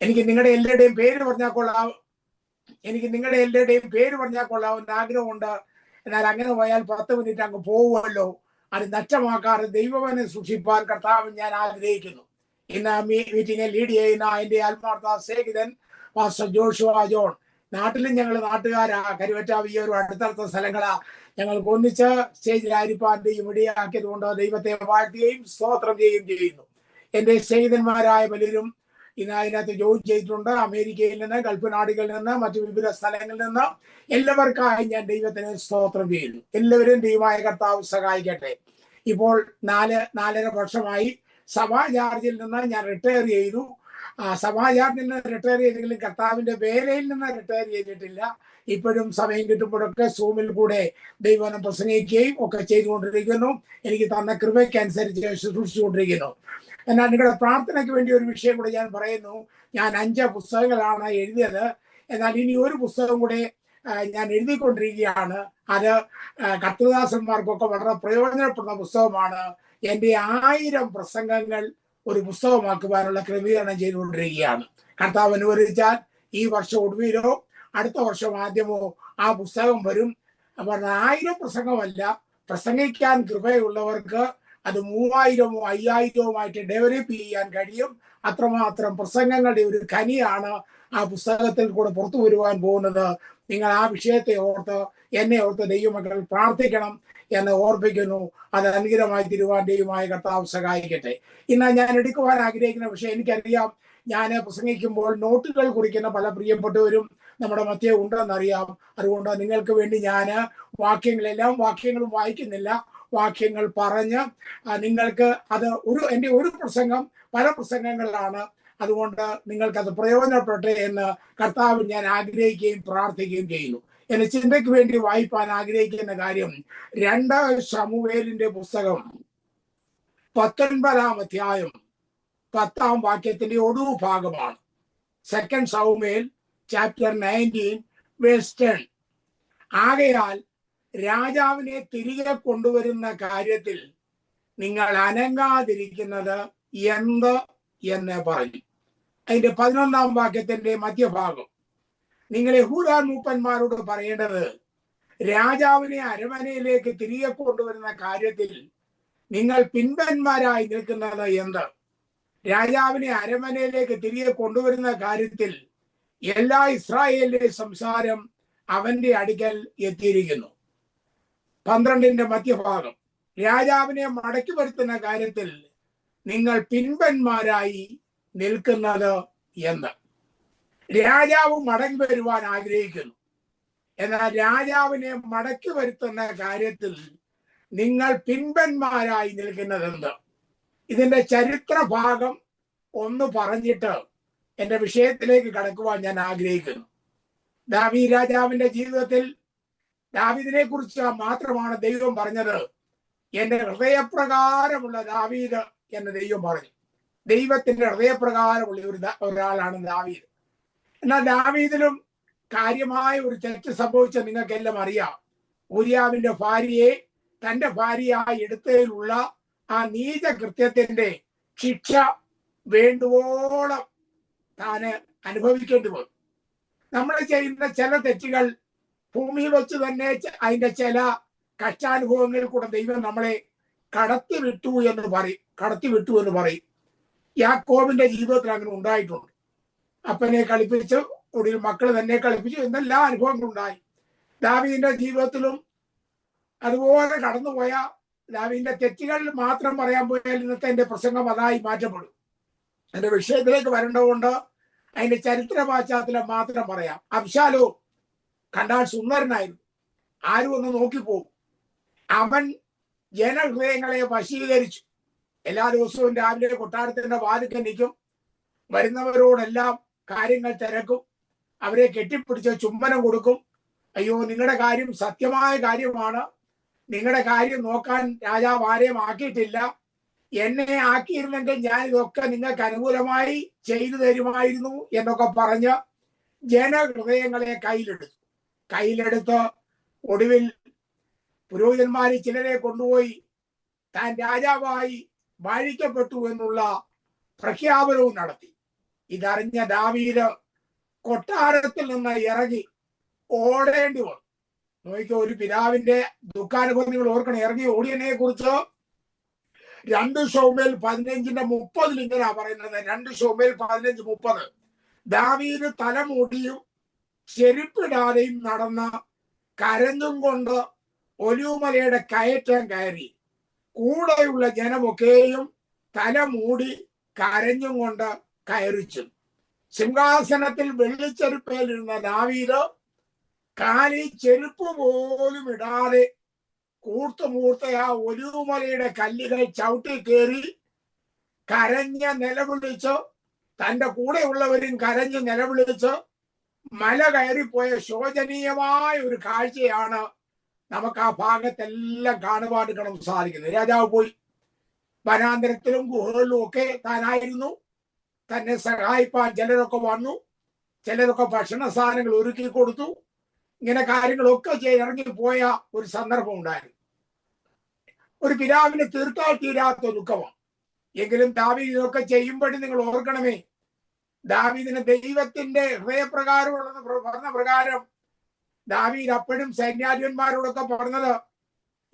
എനിക്ക് നിങ്ങളുടെ എല്ലാവരുടെയും പേര് പറഞ്ഞാൽ കൊള്ളാം, എനിക്ക് നിങ്ങളുടെ എല്ലാവരുടെയും പേര് പറഞ്ഞാൽ കൊള്ളാമെന്ന് ആഗ്രഹമുണ്ട്. എന്നാൽ അങ്ങനെ പോയാൽ 10 മിനിറ്റ് അങ്ങ് പോകുമല്ലോ. അത് നഷ്ടമാക്കാറ് ദൈവവനെ സൂക്ഷിപ്പാൻ കർത്താവ് ഞാൻ ആഗ്രഹിക്കുന്നു. ഇന്ന് മീറ്റിംഗിൽ ലീഡ് ചെയ്യുന്ന എൻ്റെ ആത്മാർത്ഥ സ്നേഹിതൻ പാസ്റ്റർ ജോഷുവ ജോൺ. നാട്ടിലും ഞങ്ങൾ നാട്ടുകാരാ, കരുവറ്റ വിയ്യൂർ അടുത്തടുത്ത സ്ഥലങ്ങളാ. ഞങ്ങൾക്ക് ഒന്നിച്ച് സ്റ്റേജിലായിരിക്കാൻ ദൈവം ഇടയാക്കിയത് കൊണ്ട് ദൈവത്തെ വാഴ്ത്തുകയും സ്തോത്രം ചെയ്യുകയും ചെയ്യുന്നു. എൻ്റെ സ്നേഹിതന്മാരായ പലരും ഇന്ന് അതിനകത്ത് ജോയിൻ ചെയ്തിട്ടുണ്ട്. അമേരിക്കയിൽ നിന്ന്, ഗൾഫ് നാടുകളിൽ നിന്ന്, മറ്റു വിവിധ സ്ഥലങ്ങളിൽ നിന്ന് എല്ലാവർക്കായി ഞാൻ ദൈവത്തിന് സ്തോത്രം ചെയ്യുന്നു. എല്ലാവരും ദൈവമായ കർത്താവ് സഹായിക്കട്ടെ. ഇപ്പോൾ 4.5 വർഷമായി സഭാ ചാർജിൽ നിന്ന് ഞാൻ റിട്ടയർ ചെയ്തു. സഭാ ചാർജിൽ നിന്ന് റിട്ടയർ ചെയ്തെങ്കിലും കർത്താവിന്റെ വേലയിൽ നിന്ന് റിട്ടയർ ചെയ്തിട്ടില്ല. ഇപ്പോഴും സമയം കിട്ടുമ്പോഴൊക്കെ സൂമിൽ കൂടെ ദൈവം പ്രസംഗിക്കുകയും ഒക്കെ ചെയ്തുകൊണ്ടിരിക്കുന്നു. എനിക്ക് തന്ന കൃപയ്ക്കനുസരിച്ച് ശുശ്രൂഷിച്ചുകൊണ്ടിരിക്കുന്നു. എന്നാൽ നിങ്ങളുടെ പ്രാർത്ഥനയ്ക്ക് വേണ്ടി ഒരു വിഷയം കൂടെ ഞാൻ പറയുന്നു. ഞാൻ 5 പുസ്തകങ്ങളാണ് എഴുതിയത്. എന്നാൽ ഇനി ഒരു പുസ്തകം കൂടെ ഞാൻ എഴുതിക്കൊണ്ടിരിക്കുകയാണ്. അത് കർത്തൃദാസന്മാർക്കൊക്കെ വളരെ പ്രയോജനപ്പെടുന്ന പുസ്തകമാണ്. എൻ്റെ 1000 പ്രസംഗങ്ങൾ ഒരു പുസ്തകമാക്കുവാനുള്ള ക്രമീകരണം ചെയ്തുകൊണ്ടിരിക്കുകയാണ്. കർത്താവ് അനുവദിച്ചാൽ ഈ വർഷം ഒടുവിലോ അടുത്ത വർഷം ആദ്യമോ ആ പുസ്തകം വരും. അപ്പോൾ 1000 പ്രസംഗമല്ല, പ്രസംഗിക്കാൻ കൃപയുള്ളവർക്ക് അത് 3000-ഓ 5000-ഓ ഡെവലപ്പ് ചെയ്യാൻ കഴിയും. അത്രമാത്രം പ്രസംഗങ്ങളുടെ ഒരു ഖനിയാണ് ആ പുസ്തകത്തിൽ കൂടെ പുറത്തു വരുവാൻ പോകുന്നത്. നിങ്ങൾ ആ വിഷയത്തെ ഓർത്ത്, എന്നെ ഓർത്ത് ദൈവമക്കൾ പ്രാർത്ഥിക്കണം എന്ന് ഓർപ്പിക്കുന്നു. അത് അനുഗ്രഹമായി തീരുവാൻ ദൈവമായ കർത്താവ് സഹായിക്കട്ടെ. ഇന്ന് ഞാൻ എടുക്കുവാൻ ആഗ്രഹിക്കുന്ന വിഷയം, എനിക്കറിയാം ഞാൻ പ്രസംഗിക്കുമ്പോൾ നോട്ടുകൾ കുറിക്കുന്ന പല പ്രിയപ്പെട്ടവരും നമ്മുടെ മധ്യേ ഉണ്ടെന്നറിയാം. അതുകൊണ്ട് നിങ്ങൾക്ക് വേണ്ടി ഞാൻ വാക്യങ്ങളും വായിക്കുന്നില്ല, വാക്യങ്ങൾ പറഞ്ഞ് നിങ്ങൾക്ക് അത് എൻ്റെ ഒരു പ്രസംഗം പല പ്രസംഗങ്ങളിലാണ്. അതുകൊണ്ട് നിങ്ങൾക്കത് പ്രയോജനപ്പെടട്ടെ എന്ന് കർത്താവ് ഞാൻ ആഗ്രഹിക്കുകയും പ്രാർത്ഥിക്കുകയും ചെയ്യുന്നു. എന്റെ ചിന്തയ്ക്ക് വേണ്ടി വായിപ്പാൻ ആഗ്രഹിക്കുന്ന കാര്യം 2 ശമൂവേലിന്റെ പുസ്തകം 19-ാം അധ്യായം 10-ാം വാക്യത്തിന്റെ ഒടുവ് ഭാഗമാണ്. 2 ശമൂവേൽ ചാപ്റ്റർ 19 വേഴ്സ് 10. ആകയാൽ രാജാവിനെ തിരികെ കൊണ്ടുവരുന്ന കാര്യത്തിൽ നിങ്ങൾ അനങ്ങാതിരിക്കുന്നത് എന്ത് എന്ന് പറഞ്ഞു. അതിന്റെ 11-ാം വാക്യത്തിന്റെ മധ്യഭാഗം, നിങ്ങൾ യഹൂദാ മൂപ്പന്മാരോട് പറയേണ്ടത്, രാജാവിനെ അരമനയിലേക്ക് തിരികെ കൊണ്ടുവരുന്ന കാര്യത്തിൽ നിങ്ങൾ പിൻപന്മാരായി നിൽക്കുന്നത് എന്ത്? രാജാവിനെ അരമനയിലേക്ക് തിരികെ കൊണ്ടുവരുന്ന കാര്യത്തിൽ എല്ലാ ഇസ്രായേലിന്റെ സംസാരം അവന്റെ അടുക്കൽ എത്തിയിരിക്കുന്നു. 12-ന്റെ മധ്യഭാഗം, രാജാവിനെ മടക്കി വരുത്തുന്ന കാര്യത്തിൽ നിങ്ങൾ പിൻപന്മാരായി നിൽക്കുന്നത് എന്ന്. രാജാവ് മടങ്ങി വരുവാൻ ആഗ്രഹിക്കുന്നു. എന്നാൽ രാജാവിനെ മടക്കി വരുത്തുന്ന കാര്യത്തിൽ നിങ്ങൾ പിൻപന്മാരായി നിൽക്കുന്നതെന്ത്? ഇതിന്റെ ചരിത്ര ഭാഗം ഒന്ന് പറഞ്ഞിട്ട് എന്റെ വിഷയത്തിലേക്ക് കടക്കുവാൻ ഞാൻ ആഗ്രഹിക്കുന്നു. ദാവീദ് രാജാവിന്റെ ജീവിതത്തിൽ ദാവീദിനെ കുറിച്ച് മാത്രമാണ് ദൈവം പറഞ്ഞത്. എന്റെ ഹൃദയപ്രകാരമുള്ള ദാവീദ് എന്ന് ദൈവം പറഞ്ഞു. ദൈവത്തിന്റെ ഹൃദയപ്രകാരമുള്ള ഒരാളാണ് ദാവീദ്. എന്നാൽ ദാവീദിലും കാര്യമായ ഒരു തെറ്റ് സംഭവിച്ച നിങ്ങൾക്കെല്ലാം അറിയാം. ഊരിയാവിന്റെ ഭാര്യയെ തന്റെ ഭാര്യയായി എടുത്തതിലുള്ള ആ നീച കൃത്യത്തിന്റെ ശിക്ഷ വേണ്ടുവോളം താന് അനുഭവിക്കേണ്ടി വന്നു. നമ്മൾ ചെയ്യുന്ന ചില തെറ്റുകൾ ഭൂമിയിൽ വെച്ച് തന്നെ അതിന്റെ ചില കഷ്ടാനുഭവങ്ങളിൽ കൂടെ ദൈവം നമ്മളെ കടത്തിവിട്ടു എന്ന് പറയും. യാക്കോബിന്റെ ജീവിതത്തിൽ അങ്ങനെ ഉണ്ടായിട്ടുണ്ട്. അപ്പനെ കളിപ്പിച്ച് ഒടുവിൽ മക്കൾ തന്നെ കളിപ്പിച്ചു എന്നെല്ലാ അനുഭവങ്ങളും ഉണ്ടായി. ദാവീദിന്റെ ജീവിതത്തിലും അതുപോലെ കടന്നുപോയ ദാവീദിന്റെ തെറ്റുകൾ മാത്രം പറയാൻ പോയാൽ ഇന്നത്തെ എന്റെ പ്രസംഗം അതായി മാറ്റപ്പെടും. എന്റെ വിഷയത്തിലേക്ക് വരേണ്ടതുകൊണ്ട് അതിന്റെ ചരിത്ര പശ്ചാത്തലം മാത്രം പറയാം. അബ്ശാലോ കണ്ടാൽ സുന്ദരനായിരുന്നു, ആരും ഒന്ന് നോക്കിപ്പോകും. അവൻ ജനഹൃദയങ്ങളെ വശീകരിച്ചു. എല്ലാ ദിവസവും രാവിലെ കൊട്ടാരത്തിന്റെ വാതിൽക്കൽ നിൽക്കും, വരുന്നവരോടെല്ലാം കാര്യങ്ങൾ തിരക്കും, അവരെ കെട്ടിപ്പിടിച്ച് ചുംബനം കൊടുക്കും. അയ്യോ, നിങ്ങളുടെ കാര്യം സത്യമായ കാര്യമാണ്, നിങ്ങളുടെ കാര്യം നോക്കാൻ രാജാവ് ആരെയും ആക്കിയിട്ടില്ല, എന്നെ ആക്കിയിരുന്നെങ്കിൽ ഞാൻ ഇതൊക്കെ നിങ്ങൾക്ക് അനുകൂലമായി ചെയ്തു തരുമായിരുന്നു എന്നൊക്കെ പറഞ്ഞ് ജനഹൃദയങ്ങളെ കയ്യിലെടുത്ത് ഒടുവിൽ പുരോഹിതന്മാര് ചിലരെ കൊണ്ടുപോയി താൻ രാജാവായി വാഴിക്കപ്പെട്ടു എന്നുള്ള പ്രഖ്യാപനവും നടത്തി. ഇതറിഞ്ഞ ദാവീദ് കൊട്ടാരത്തിൽ നിന്ന് ഇറങ്ങി ഓടേണ്ടി വന്നു. നോക്കിക്കോ, ഒരു പിതാവിന്റെ ദുഃഖാനുഭവം നിങ്ങൾ ഓർക്കണം. ഇറങ്ങി ഓടിയതിനെ കുറിച്ച് 2 ശമൂവേൽ 15:30 ഇങ്ങനെയാ പറയുന്നത്. 2 ശമൂവേൽ 15:30 ദാവീദ് തലമൂടിയും ചെരുപ്പിടാതെയും നടന്ന കരഞ്ഞും കൊണ്ട് ഒലിവുമലയുടെ കയറ്റം കയറി. കൂടെയുള്ള ജനമൊക്കെയും തലമൂടി കരഞ്ഞും കൊണ്ട് കയറിച്ചു. സിംഹാസനത്തിൽ വെള്ളിച്ചെരുപ്പേലിരുന്ന ദാവീദ് കാലിൽ ചെരുപ്പ് പോലും ഇടാതെ കൂർത്തുമൂർത്ത ആ ഒലിവുമലയുടെ കല്ലുകൾ ചവിട്ടി കയറി കരഞ്ഞ് നിലവിളിച്ച്, തന്റെ കൂടെയുള്ളവരും കരഞ്ഞ് നിലവിളിച്ച് മല കയറിപ്പോയ ശോചനീയമായ ഒരു കാഴ്ചയാണ് നമുക്ക് ആ ഭാഗത്തെല്ലാം കാണുവാൻ സാധിക്കുന്നത്. രാജാവ് പോയി. വനാന്തരത്തിലും ഗുഹകളിലും ഒക്കെ താനായിരുന്നു. തന്നെ സഹായിപ്പാൻ ചിലരൊക്കെ വന്നു, ചിലരൊക്കെ ഭക്ഷണ സാധനങ്ങൾ ഒരുക്കി കൊടുത്തു. ഇങ്ങനെ കാര്യങ്ങളൊക്കെ ഇറങ്ങിപ്പോയ ഒരു സന്ദർഭം ഉണ്ടായിരുന്നു. ഒരു പിതാവിന് തീർത്താൽ തീരാത്ത ദുഃഖമാണ്. എങ്കിലും ദാവീദ് ഇതൊക്കെ ചെയ്യുമ്പോഴും നിങ്ങൾ ഓർക്കണമേ, ദാവീദിന് ദൈവത്തിന്റെ ഹൃദയപ്രകാരമുള്ളതെന്ന് പറഞ്ഞ പ്രകാരം ദാവീദ് അപ്പോഴും സൈന്യാധിപന്മാരോടൊക്കെ പറഞ്ഞത്,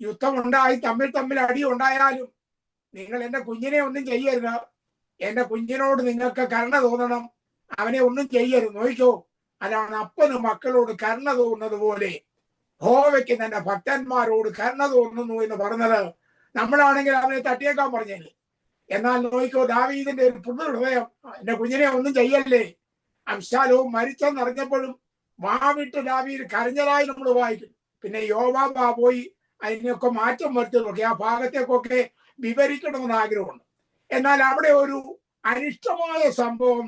യുദ്ധമുണ്ടായി തമ്മിൽ അടി ഉണ്ടായാലും നിങ്ങൾ എന്റെ കുഞ്ഞിനെ ഒന്നും ചെയ്യരുത്. എന്റെ കുഞ്ഞിനോട് നിങ്ങൾക്ക് കരുണ തോന്നണം, അവനെ ഒന്നും ചെയ്യരുത്. നോക്കിക്കോ, അതാണ് അപ്പന് മക്കളോട് കരുണ തോന്നുന്നത് പോലെ യഹോവയ്ക്ക് തന്റെ ഭക്തന്മാരോട് കരുണ തോന്നുന്നു എന്ന് പറഞ്ഞത്. നമ്മളാണെങ്കിൽ അവനെ തട്ടിയേക്കാൻ പറഞ്ഞേനെ. എന്നാൽ നോക്കിക്കോ, ദാവീദിന്റെ ഒരു പുതുഹൃദയം, എന്റെ കുഞ്ഞിനെ ഒന്നും ചെയ്യല്ലേ. അബ്ശാലോം മരിച്ചെന്നറിഞ്ഞപ്പോഴും വാവിട്ട് ദാവീദ് കരഞ്ഞതായി നമ്മൾ വായിക്കും. പിന്നെ യോവാബ് പോയി അതിനൊക്കെ മാറ്റം വരുത്തുന്നതൊക്കെ ആ ഭാഗത്തേക്കൊക്കെ വിവരിക്കണമെന്ന് ആഗ്രഹമുണ്ട്. എന്നാൽ അവിടെ ഒരു അനിഷ്ടമായ സംഭവം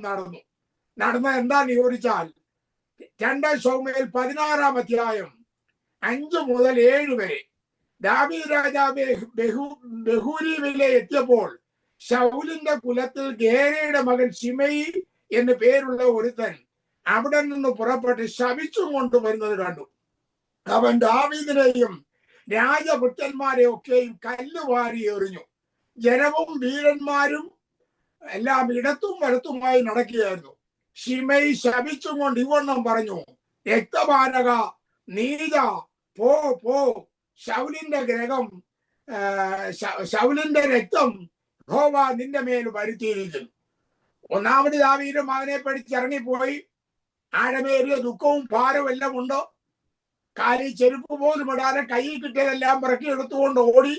നടന്ന എന്താന്ന് ചോദിച്ചാൽ 2 ശമൂവേൽ 16 5 മുതൽ 7 വരെ ദാവീദ് രാജാവ് ബഹൂരീമിലെ എത്തിയപ്പോൾ ശൗലിന്റെ കുലത്തിൽ ഗേരയുടെ മകൻ ശിമെയി എന്ന് പേരുള്ള ഒരുത്തൻ അവിടെ നിന്ന് പുറപ്പെട്ട് ശപിച്ചും കൊണ്ടുവരുന്നത് കണ്ടു. അവൻ ദാവീദിനെയും രാജഭൃത്യന്മാരെ ഒക്കെയും കല്ലുവാരി എറിഞ്ഞു. ജനവും വീരന്മാരും എല്ലാം ഇടത്തും വലത്തുമായി നടക്കുകയായിരുന്നു. ശിമെയി ശപിച്ചും കൊണ്ട് ഇവണ്ണം പറഞ്ഞു, രക്തപാനക, നീത, പോ, ശൗലിന്റെ രക്തം യഹോവ നിന്റെ മേൽ വരുത്തിയിരിക്കുന്നു. ഒന്നാമത് ദാവീദ് മകനെ പഠിച്ചിറങ്ങിപ്പോയി. ആഴമേറിയ ദുഃഖവും ഭാരവും എല്ലാം ഉണ്ട്. കാലിൽ ചെരുപ്പ് പോലും ഇടാതെ കയ്യിൽ കിട്ടിയതെല്ലാം പിറക്കി എടുത്തുകൊണ്ട് ഓടി.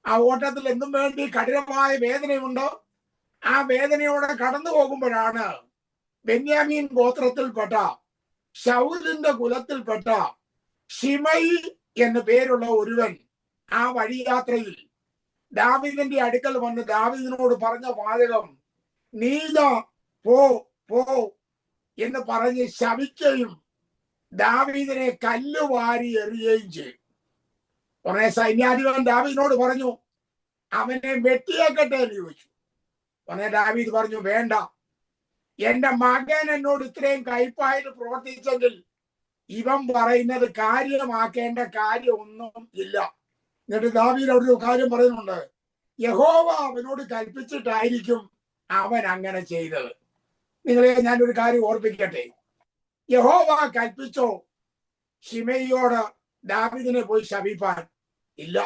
ആ ഓട്ടത്തിൽ എന്തും വേണ്ടി കഠിനമായ വേദനയുണ്ട്. ആ വേദനയോടെ കടന്നു പോകുമ്പോഴാണ് ബെന്യാമീൻ ഗോത്രത്തിൽപ്പെട്ട ശൗലിന്റെ കുലത്തിൽപ്പെട്ട ശിമെയി എന്നു പേരുള്ള ഒരുവൻ ആ വഴിയാത്രയിൽ ദാവീദിന്റെ അടുക്കൽ വന്ന് ദാവീദിനോട് പറഞ്ഞ വാചകം, നീത പോ എന്ന് പറഞ്ഞ് ശപിക്കുകയും ദാവീദിനെ കല്ലുവാരി എറിയുകയും ചെയ്യും. ഉടനെ സൈന്യാധിപൻ ദാവീദിനോട് പറഞ്ഞു, അവനെ വെട്ടിയേക്കട്ടെ എന്ന് ചോദിച്ചു. ഉടനെ ദാവീദ് പറഞ്ഞു, വേണ്ട, എന്റെ മകൻ എന്നോട് ഇത്രയും കയ്പായിട്ട് പ്രവർത്തിച്ചെങ്കിൽ ഇവൻ പറയുന്നത് കാര്യമാക്കേണ്ട കാര്യമൊന്നും ഇല്ല. എന്നിട്ട് ദാവീദ് ഒരു കാര്യം പറയുന്നുണ്ട്, യഹോവ അവനോട് കൽപ്പിച്ചിട്ടായിരിക്കും അവൻ അങ്ങനെ ചെയ്തത്. നിങ്ങളെ ഞാനൊരു കാര്യം ഓർപ്പിക്കട്ടെ. യഹോവ കൽപ്പിച്ചോ ശിമെയിയോട് ദാവീദിനെ പോയി ശപിപ്പാൻ? ഇല്ല.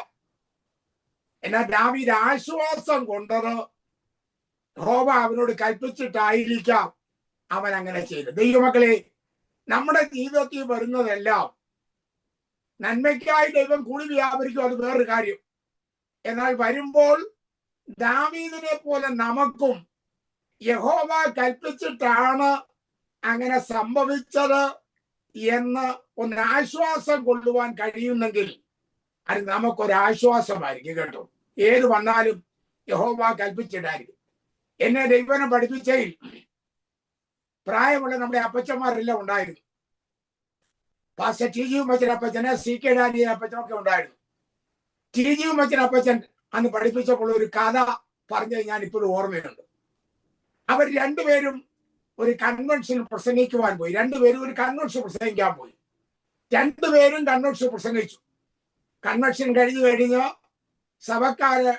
എന്നാൽ ദാവീദ് ആശ്വാസം കൊണ്ടത് യഹോവ അവനോട് കൽപ്പിച്ചിട്ടായിരിക്കാം അവൻ അങ്ങനെ ചെയ്തത്. ദൈവമക്കളെ, നമ്മുടെ ജീവിതത്തിൽ വരുന്നതെല്ലാം നന്മയ്ക്കായി ദൈവം കൂടി വ്യാപരിക്കും, അത് വേറൊരു കാര്യം. എന്നാൽ വരുമ്പോൾ ദാവീദിനെ പോലെ നമുക്കും യഹോവ കൽപ്പിച്ചിട്ടാണ് അങ്ങനെ സംഭവിച്ചത് എന്ന് ഒന്ന് ആശ്വാസം കൊള്ളുവാൻ കഴിയുന്നെങ്കിൽ അത് നമുക്കൊരാശ്വാസമായിരിക്കും കേട്ടോ. ഏത് വന്നാലും യഹോവ കൽപ്പിച്ചിട്ടായിരിക്കും. എന്നെ ദൈവനെ പഠിപ്പിച്ചതിൽ പ്രായമുള്ള നമ്മുടെ അപ്പച്ചന്മാരെല്ലാം ഉണ്ടായിരുന്നു. പാസ്റ്റർ ടി ജി ഉമ്മച്ചൻ അപ്പച്ചന്, സി കെ ഡാനിയൽ അപ്പച്ചനൊക്കെ ഉണ്ടായിരുന്നു. ടി ജി ഉമ്മച്ചൻ അപ്പച്ചൻ അന്ന് പഠിപ്പിച്ചപ്പോൾ ഒരു കഥ പറഞ്ഞത് ഞാൻ ഇപ്പോഴും ഓർമ്മയുണ്ട്. അവർ രണ്ടുപേരും ഒരു കൺവെൻഷൻ പ്രസംഗിക്കുവാൻ പോയി. രണ്ടുപേരും ഒരു കൺവെൻഷൻ പ്രസംഗിക്കാൻ പോയി. രണ്ടുപേരും കൺവെൻഷൻ പ്രസംഗിച്ചു. കൺവെൻഷൻ കഴിഞ്ഞ് സഭക്കാര്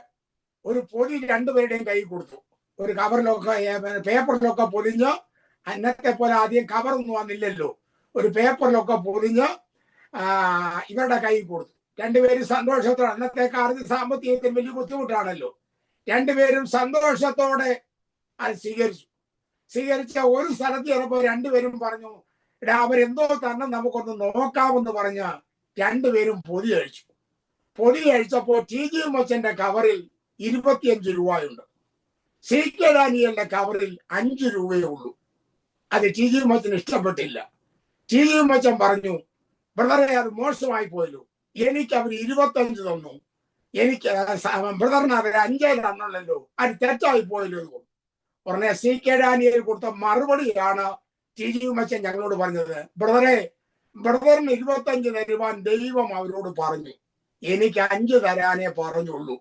ഒരു പൊതി രണ്ടുപേരുടെയും കൈ കൊടുത്തു. ഒരു കവറിലൊക്കെ പേപ്പറിലൊക്കെ പൊതിഞ്ഞ്, അന്നത്തെ പോലെ ആദ്യം കവറൊന്നും വന്നില്ലല്ലോ, ഒരു പേപ്പറിലൊക്കെ പൊതിഞ്ഞ് ഇവരുടെ കയ്യിൽ കൊടുത്തു. രണ്ടുപേരും സന്തോഷത്തോടെ, അന്നത്തെ കാലത്ത് സാമ്പത്തികത്തിന് വലിയ ബുദ്ധിമുട്ടാണല്ലോ, രണ്ടുപേരും സന്തോഷത്തോടെ അത് സ്വീകരിച്ച ഒരു സ്ഥലത്ത് ചിലപ്പോൾ രണ്ടുപേരും പറഞ്ഞു, എടാ അവരെന്തോ തന്നെ നമുക്കൊന്ന് നോക്കാമെന്ന് പറഞ്ഞ് രണ്ടുപേരും പൊതി കഴിച്ചു. പൊതി കഴിച്ചപ്പോൾ TG മച്ചന്റെ കവറിൽ 25 രൂപയുണ്ട്, CK ഡാനിയലിന്റെ കവറിൽ 5 രൂപയേ ഉള്ളൂ. അത് TG മച്ചന് ഇഷ്ടപ്പെട്ടില്ല. TG മച്ചൻ പറഞ്ഞു, ബ്രദറെ അത് മോശമായി പോയല്ലോ, എനിക്ക് അവർ 25 തന്നു, എനിക്ക് ബ്രദറിന് അവർ 5 തന്നുള്ളല്ലോ, അത് തെറ്റായി പോയല്ലോ. ഉടനെ CK ഡാനിയൽ കൊടുത്ത മറുപടിയാണ് TG മച്ചൻ ഞങ്ങളോട് പറഞ്ഞത്, ബ്രദറിന് 25 തരുവാൻ ദൈവം അവരോട് പറഞ്ഞു, എനിക്ക് 5 തരാനേ പറഞ്ഞുള്ളൂ,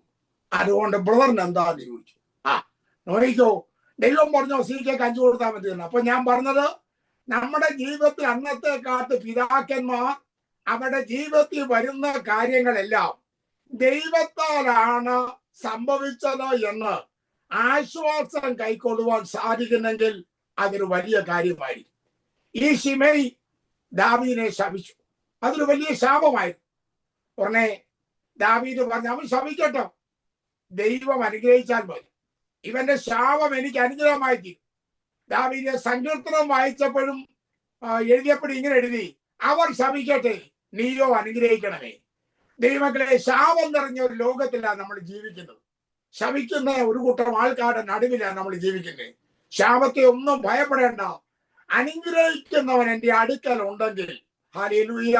അതുകൊണ്ട് ബ്രദറിന് എന്താന്ന് ചോദിച്ചു. നോക്കിക്കോ, ദൈവം പറഞ്ഞോ CKക്ക് 5 കൊടുത്താൽ മതി എന്ന്. അപ്പൊ ഞാൻ പറഞ്ഞത്, നമ്മുടെ ജീവിതത്തിൽ അന്നത്തെ കാലത്ത് പിതാക്കന്മാർ അവരുടെ ജീവിതത്തിൽ വരുന്ന കാര്യങ്ങളെല്ലാം ദൈവത്താലാണ് സംഭവിച്ചത് എന്ന് ആശ്വാസം കൈക്കൊള്ളുവാൻ സാധിക്കുന്നെങ്കിൽ അതൊരു വലിയ കാര്യമായിരിക്കും. ഈ ശിമെയി ദാവീദിനെ ശപിച്ചു, അതൊരു വലിയ ശാപമായിരുന്നു. ഉടനെ ദാവീദ് പറഞ്ഞു, അവൻ ശപിക്കട്ടോ, ദൈവം അനുഗ്രഹിച്ചാൽ മതി, ഇവന്റെ ശാപം എനിക്ക് അനുഗ്രഹമായി തീരും. ദാവീദ് സങ്കീർത്തനം വായിച്ചപ്പോഴും എഴുതിയപ്പോഴും ഇങ്ങനെ എഴുതി, അവർ ശപിക്കട്ടെ, നീയോ അനുഗ്രഹിക്കണമേ. ദൈവമക്കളെ, ശാപം നിറഞ്ഞ ഒരു ലോകത്തിലാണ് നമ്മൾ ജീവിക്കുന്നത്. ശപിക്കുന്ന ഒരു കൂട്ടം ആൾക്കാരുടെ നടുവിലാണ് നമ്മൾ ജീവിക്കുന്നത്. ശാപത്തെ ഒന്നും ഭയപ്പെടേണ്ട, അനുഗ്രഹിക്കുന്നവൻ എൻ്റെ അടുക്കൽ ഉണ്ടെങ്കിൽ, ഹല്ലേലൂയ,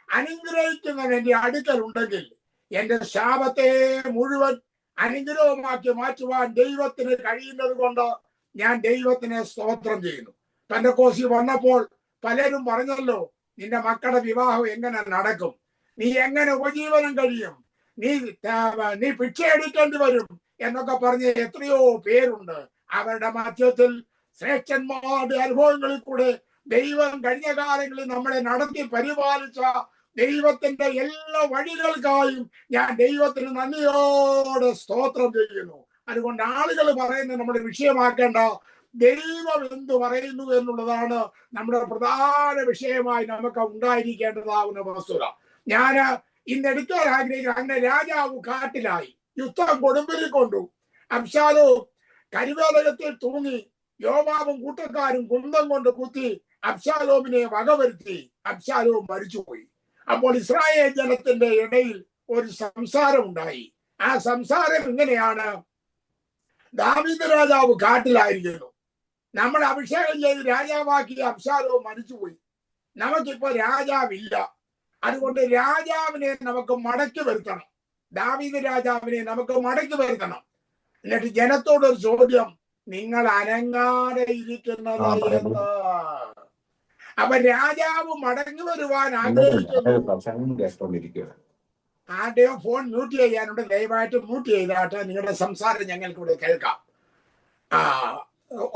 അനുഗ്രഹിക്കുന്നവൻ എൻ്റെ അടുക്കൽ ഉണ്ടെങ്കിൽ എൻ്റെ ശാപത്തെ മുഴുവൻ അനുഗ്രഹമാക്കി മാറ്റുവാൻ ദൈവത്തിന് കഴിയുന്നത് കൊണ്ട് ഞാൻ ദൈവത്തിനെ സ്തോത്രം ചെയ്യുന്നു. പെന്തക്കോസ്തി വന്നപ്പോൾ പലരും പറഞ്ഞല്ലോ, നിന്റെ മക്കളുടെ വിവാഹം എങ്ങനെ നടക്കും, നീ എങ്ങനെ ഉപജീവനം കഴിയും, നീ ഭിക്ഷയെടുക്കേണ്ടി വരും എന്നൊക്കെ പറഞ്ഞ് എത്രയോ പേരുണ്ട്. അവരുടെ മധ്യത്തിൽ ശ്രേഷ്ഠന്മാരുടെ അനുഭവങ്ങളിൽ കൂടെ ദൈവം കഴിഞ്ഞ കാലങ്ങളിൽ നമ്മളെ നടത്തി പരിപാലിച്ച ദൈവത്തിന്റെ എല്ലാ വഴികൾക്കായും ഞാൻ ദൈവത്തിന് നന്ദിയോടെ സ്തോത്രം ചെയ്യുന്നു. അതുകൊണ്ട് ആളുകൾ പറയുന്നത് നമ്മുടെ വിഷയമാക്കേണ്ട, ദൈവം എന്തു പറയുന്നു എന്നുള്ളതാണ് നമ്മുടെ പ്രധാന വിഷയമായി നമുക്ക് ഉണ്ടായിരിക്കേണ്ടതാവുന്ന വസ്തുത. ഞാൻ ഇന്ന് എടുക്കാൻ ആഗ്രഹിക്കുന്നത്, അങ്ങനെ രാജാവ് കാട്ടിലായി, യുദ്ധം കൊടുമ്പിൽ കൊണ്ടു, അബ്ശാലോം കരുവേലകത്തിൽ തൂങ്ങി, യോവാബും കൂട്ടക്കാരും കുന്തം കൊണ്ട് കുത്തി അബ്ശാലോമിനെ വകവരുത്തി, അബ്ശാലോം മരിച്ചുപോയി. അപ്പോൾ ഇസ്രായേൽ ജനത്തിന്റെ ഇടയിൽ ഒരു സംസാരം ഉണ്ടായി. ആ സംസാരം ഇങ്ങനെയാണ്, ദാവീദ് രാജാവ് കാട്ടിലായിരിക്കുന്നു, നമ്മൾ അഭിഷേകം ചെയ്ത് രാജാവാക്കി അബ്ശാലോം മരിച്ചുപോയി, നമുക്കിപ്പോ രാജാവില്ല, അതുകൊണ്ട് രാജാവിനെ നമുക്ക് മടക്കി വരുത്തണം, ദാവീദ് രാജാവിനെ നമുക്ക് മടക്കി വരുത്തണം. എന്നിട്ട് ജനത്തോടൊരു ചോദ്യം, നിങ്ങൾ അനങ്ങാതെ ഇരിക്കുന്നത് എന്ന്. അപ്പൊ രാജാവ് മടങ്ങി വരുവാൻ ആഗ്രഹിക്കുന്നു. ആരുടെയോ ഫോൺ മ്യൂട്ട് ചെയ്യാനുണ്ട്, ദയവായിട്ട് മ്യൂട്ട് ചെയ്താട്ട് നിങ്ങളുടെ സംസാരം ഞങ്ങൾക്ക് ഇവിടെ കേൾക്കാം.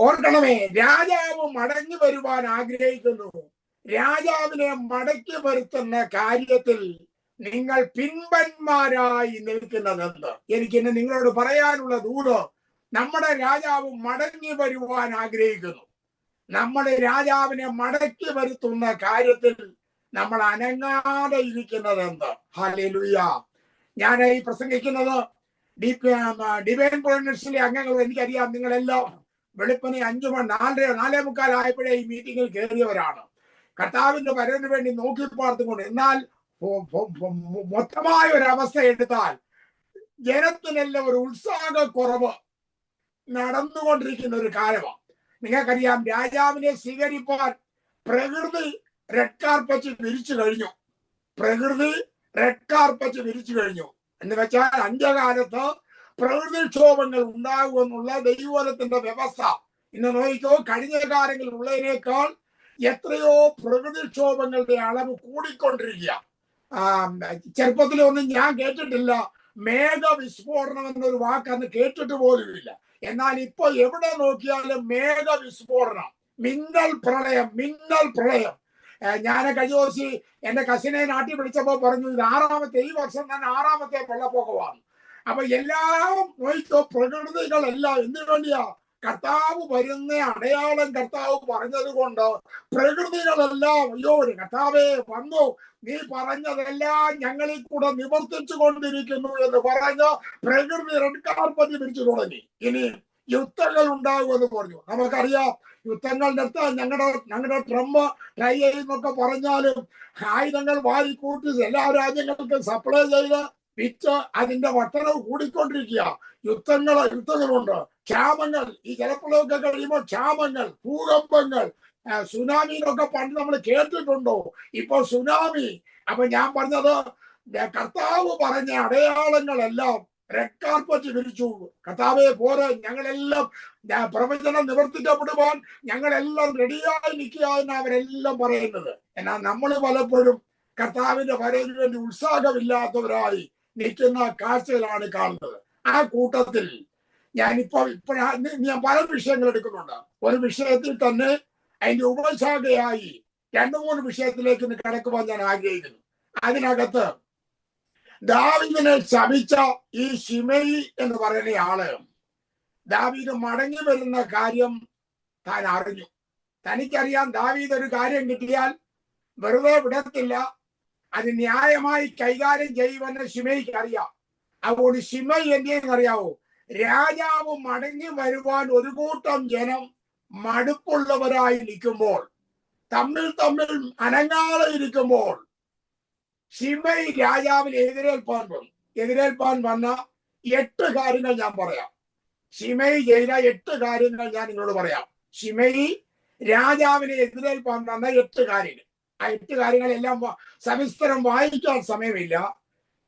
ഓർക്കണമേ, രാജാവ് മടങ്ങി വരുവാൻ ആഗ്രഹിക്കുന്നു. രാജാവിനെ മടക്കി വരുത്തുന്ന കാര്യത്തിൽ നിങ്ങൾ പിൻപന്മാരായി നിൽക്കുന്നതെന്ന് എനിക്കിന്ന് നിങ്ങളോട് പറയാനുള്ള ദൂത്, നമ്മുടെ രാജാവ് മടങ്ങി വരുവാൻ ആഗ്രഹിക്കുന്നു. നമ്മുടെ രാജാവിനെ മടക്കി വരുത്തുന്ന കാര്യത്തിൽ നമ്മൾ അനങ്ങാതെ ഇരിക്കുന്നത് എന്ത്? ഹല്ലേലൂയ. ഞാൻ ഈ പ്രസംഗിക്കുന്നത് ഡിവൈൻ പ്രൊവിഡൻസിലെ അംഗങ്ങൾ, എനിക്കറിയാം നിങ്ങളെല്ലാം വെളുപ്പിനെ 5 മണി 4:45 ആയപ്പോഴേ ഈ മീറ്റിങ്ങിൽ കയറിയവരാണ്. കർത്താവിന്റെ വരവിന് വേണ്ടി നോക്കി പാർത്തുകൊണ്ട്. എന്നാൽ മൊത്തമായ ഒരു അവസ്ഥ എടുത്താൽ ജനത്തിനെല്ലാം ഒരു ഉത്സാഹക്കുറവ് നടന്നുകൊണ്ടിരിക്കുന്ന ഒരു കാലമാണ്. നിങ്ങൾക്കറിയാം, രാജാവിനെ സ്വീകരിപ്പാൻ പ്രകൃതി റെഡ് കാർപ്പറ്റ് വിരിച്ചു കഴിഞ്ഞു. പ്രകൃതി റെഡ് കാർപ്പറ്റ് വിരിച്ചു കഴിഞ്ഞു എന്ന് വെച്ചാൽ അന്ത്യകാലത്ത് പ്രകൃതിക്ഷോഭങ്ങൾ ഉണ്ടാകുമെന്നുള്ള ദൈവത്തിന്റെ വ്യവസ്ഥ. ഇന്ന് നോക്കിക്കോ, കഴിഞ്ഞ കാലങ്ങളിൽ ഉള്ളതിനേക്കാൾ എത്രയോ പ്രകൃതിക്ഷോഭങ്ങളുടെ അളവ് കൂടിക്കൊണ്ടിരിക്കുക. ചെറുപ്പത്തിലൊന്നും ഞാൻ കേട്ടിട്ടില്ല, മേഘവിസ്ഫോടനം എന്നൊരു വാക്ക് അന്ന് കേട്ടിട്ട് പോലുമില്ല. എന്നാൽ ഇപ്പൊ എവിടെ നോക്കിയാലും മേഘവിസ്ഫോടനം, മിന്നൽ പ്രളയം. ഞാൻ കഴിഞ്ഞ ദിവസം എന്റെ കസിനെ നാട്ടിൽ വിളിച്ചപ്പോ പറഞ്ഞു, ഇത് ഈ വർഷം തന്നെ 6ാമത്തെ വെള്ളപ്പൊക്കമാണ്. അപ്പൊ എല്ലാം നോയിക്കോ, പ്രകൃതികളെല്ലാം എന്തിനു വേണ്ടിയാ? കർത്താവ് വരുന്ന അടയാളം കർത്താവ് പറഞ്ഞത് കൊണ്ട് പ്രകൃതികളെല്ലാം അയ്യോ കർത്താവേ വന്നു, നീ പറഞ്ഞതെല്ലാം ഞങ്ങളിൽ കൂടെ നിവർത്തിച്ചു കൊണ്ടിരിക്കുന്നു എന്ന് പറഞ്ഞ് പ്രകൃതി റെഡ് കാർപ്പറ്റ് പിരിച്ചു തുടങ്ങി. ഇനി യുദ്ധങ്ങൾ ഉണ്ടാകുമെന്ന് പറഞ്ഞു. നമുക്കറിയാം യുദ്ധങ്ങൾ നിർത്താൻ ഞങ്ങളുടെ ട്രംപ് ട്രൈ ചെയ്യുന്നൊക്കെ പറഞ്ഞാലും ആയുധങ്ങൾ വാരിക്കൂട്ടി എല്ലാ രാജ്യങ്ങൾക്കും സപ്ലൈ ചെയ്ത് വിറ്റ് അതിന്റെ വർധനവ് കൂടിക്കൊണ്ടിരിക്കുക. യുദ്ധങ്ങളുണ്ട്, ക്ഷാമങ്ങൾ, ഈ ജലപ്രളയമൊക്കെ കഴിയുമ്പോൾ ക്ഷാമങ്ങൾ, ഭൂകമ്പങ്ങൾ, സുനാമിയിലൊക്കെ പണ്ട് നമ്മൾ കേട്ടിട്ടുണ്ടോ? ഇപ്പൊ സുനാമി. അപ്പൊ ഞാൻ പറഞ്ഞത് കർത്താവ് പറഞ്ഞ അടയാളങ്ങളെല്ലാം റെഡ് കാർപ്പറ്റ് വിരിച്ചു. കർത്താവെ പോരെ, ഞങ്ങളെല്ലാം പ്രവചനം നിവർത്തിക്കപ്പെടുവാൻ ഞങ്ങളെല്ലാം റെഡിയായി നിൽക്കുക എന്ന് അവരെല്ലാം പറയുന്നത്. എന്നാൽ നമ്മൾ പലപ്പോഴും കർത്താവിന്റെ വരവിന് വേണ്ടി ഉത്സാഹമില്ലാത്തവരായി നിൽക്കുന്ന കാഴ്ചകളാണ് കാണുന്നത്. ആ കൂട്ടത്തിൽ ഞാൻ പല വിഷയങ്ങൾ എടുക്കുന്നുണ്ട്. ഒരു വിഷയത്തിൽ തന്നെ അതിന്റെ ഉപശാഖയായി 2-3 വിഷയത്തിലേക്ക് കടക്കുവാൻ ഞാൻ ആഗ്രഹിക്കുന്നു. അതിനകത്ത് ദാവീദിനെ ശപിച്ച ഈ ശിമെയി എന്ന് പറയുന്ന ആള് ദാവീദ് മടങ്ങി വരുന്ന കാര്യം താൻ അറിഞ്ഞു. തനിക്കറിയാം ദാവീദ് ഒരു കാര്യം കിട്ടിയാൽ വെറുതെ വിടത്തില്ല, അത് ന്യായമായി കൈകാര്യം ചെയ്യുമെന്ന് ശിമെയിക്ക് അറിയാം. അതുകൊണ്ട് ശിമെയി എന്തെന്നറിയാവോ? രാജാവ് മടങ്ങി വരുവാൻ ഒരു കൂട്ടം ജനം മടുപ്പുള്ളവരായി നിൽക്കുമ്പോൾ, തമ്മിൽ അനങ്ങാതെ ഇരിക്കുമ്പോൾ ശിമെയി രാജാവിനെ എതിരേൽപ്പാൻ വന്ന 8 കാര്യങ്ങൾ ഞാൻ പറയാം. ശിമെയി ചെയ്ത 8 കാര്യങ്ങൾ ഞാൻ നിങ്ങളോട് പറയാം. ശിമെയി രാജാവിനെ എതിരേൽപ്പാൻ വന്ന 8 കാര്യങ്ങൾ. ആ 8 കാര്യങ്ങളെല്ലാം സവിസ്തരം വായിക്കാൻ സമയമില്ല.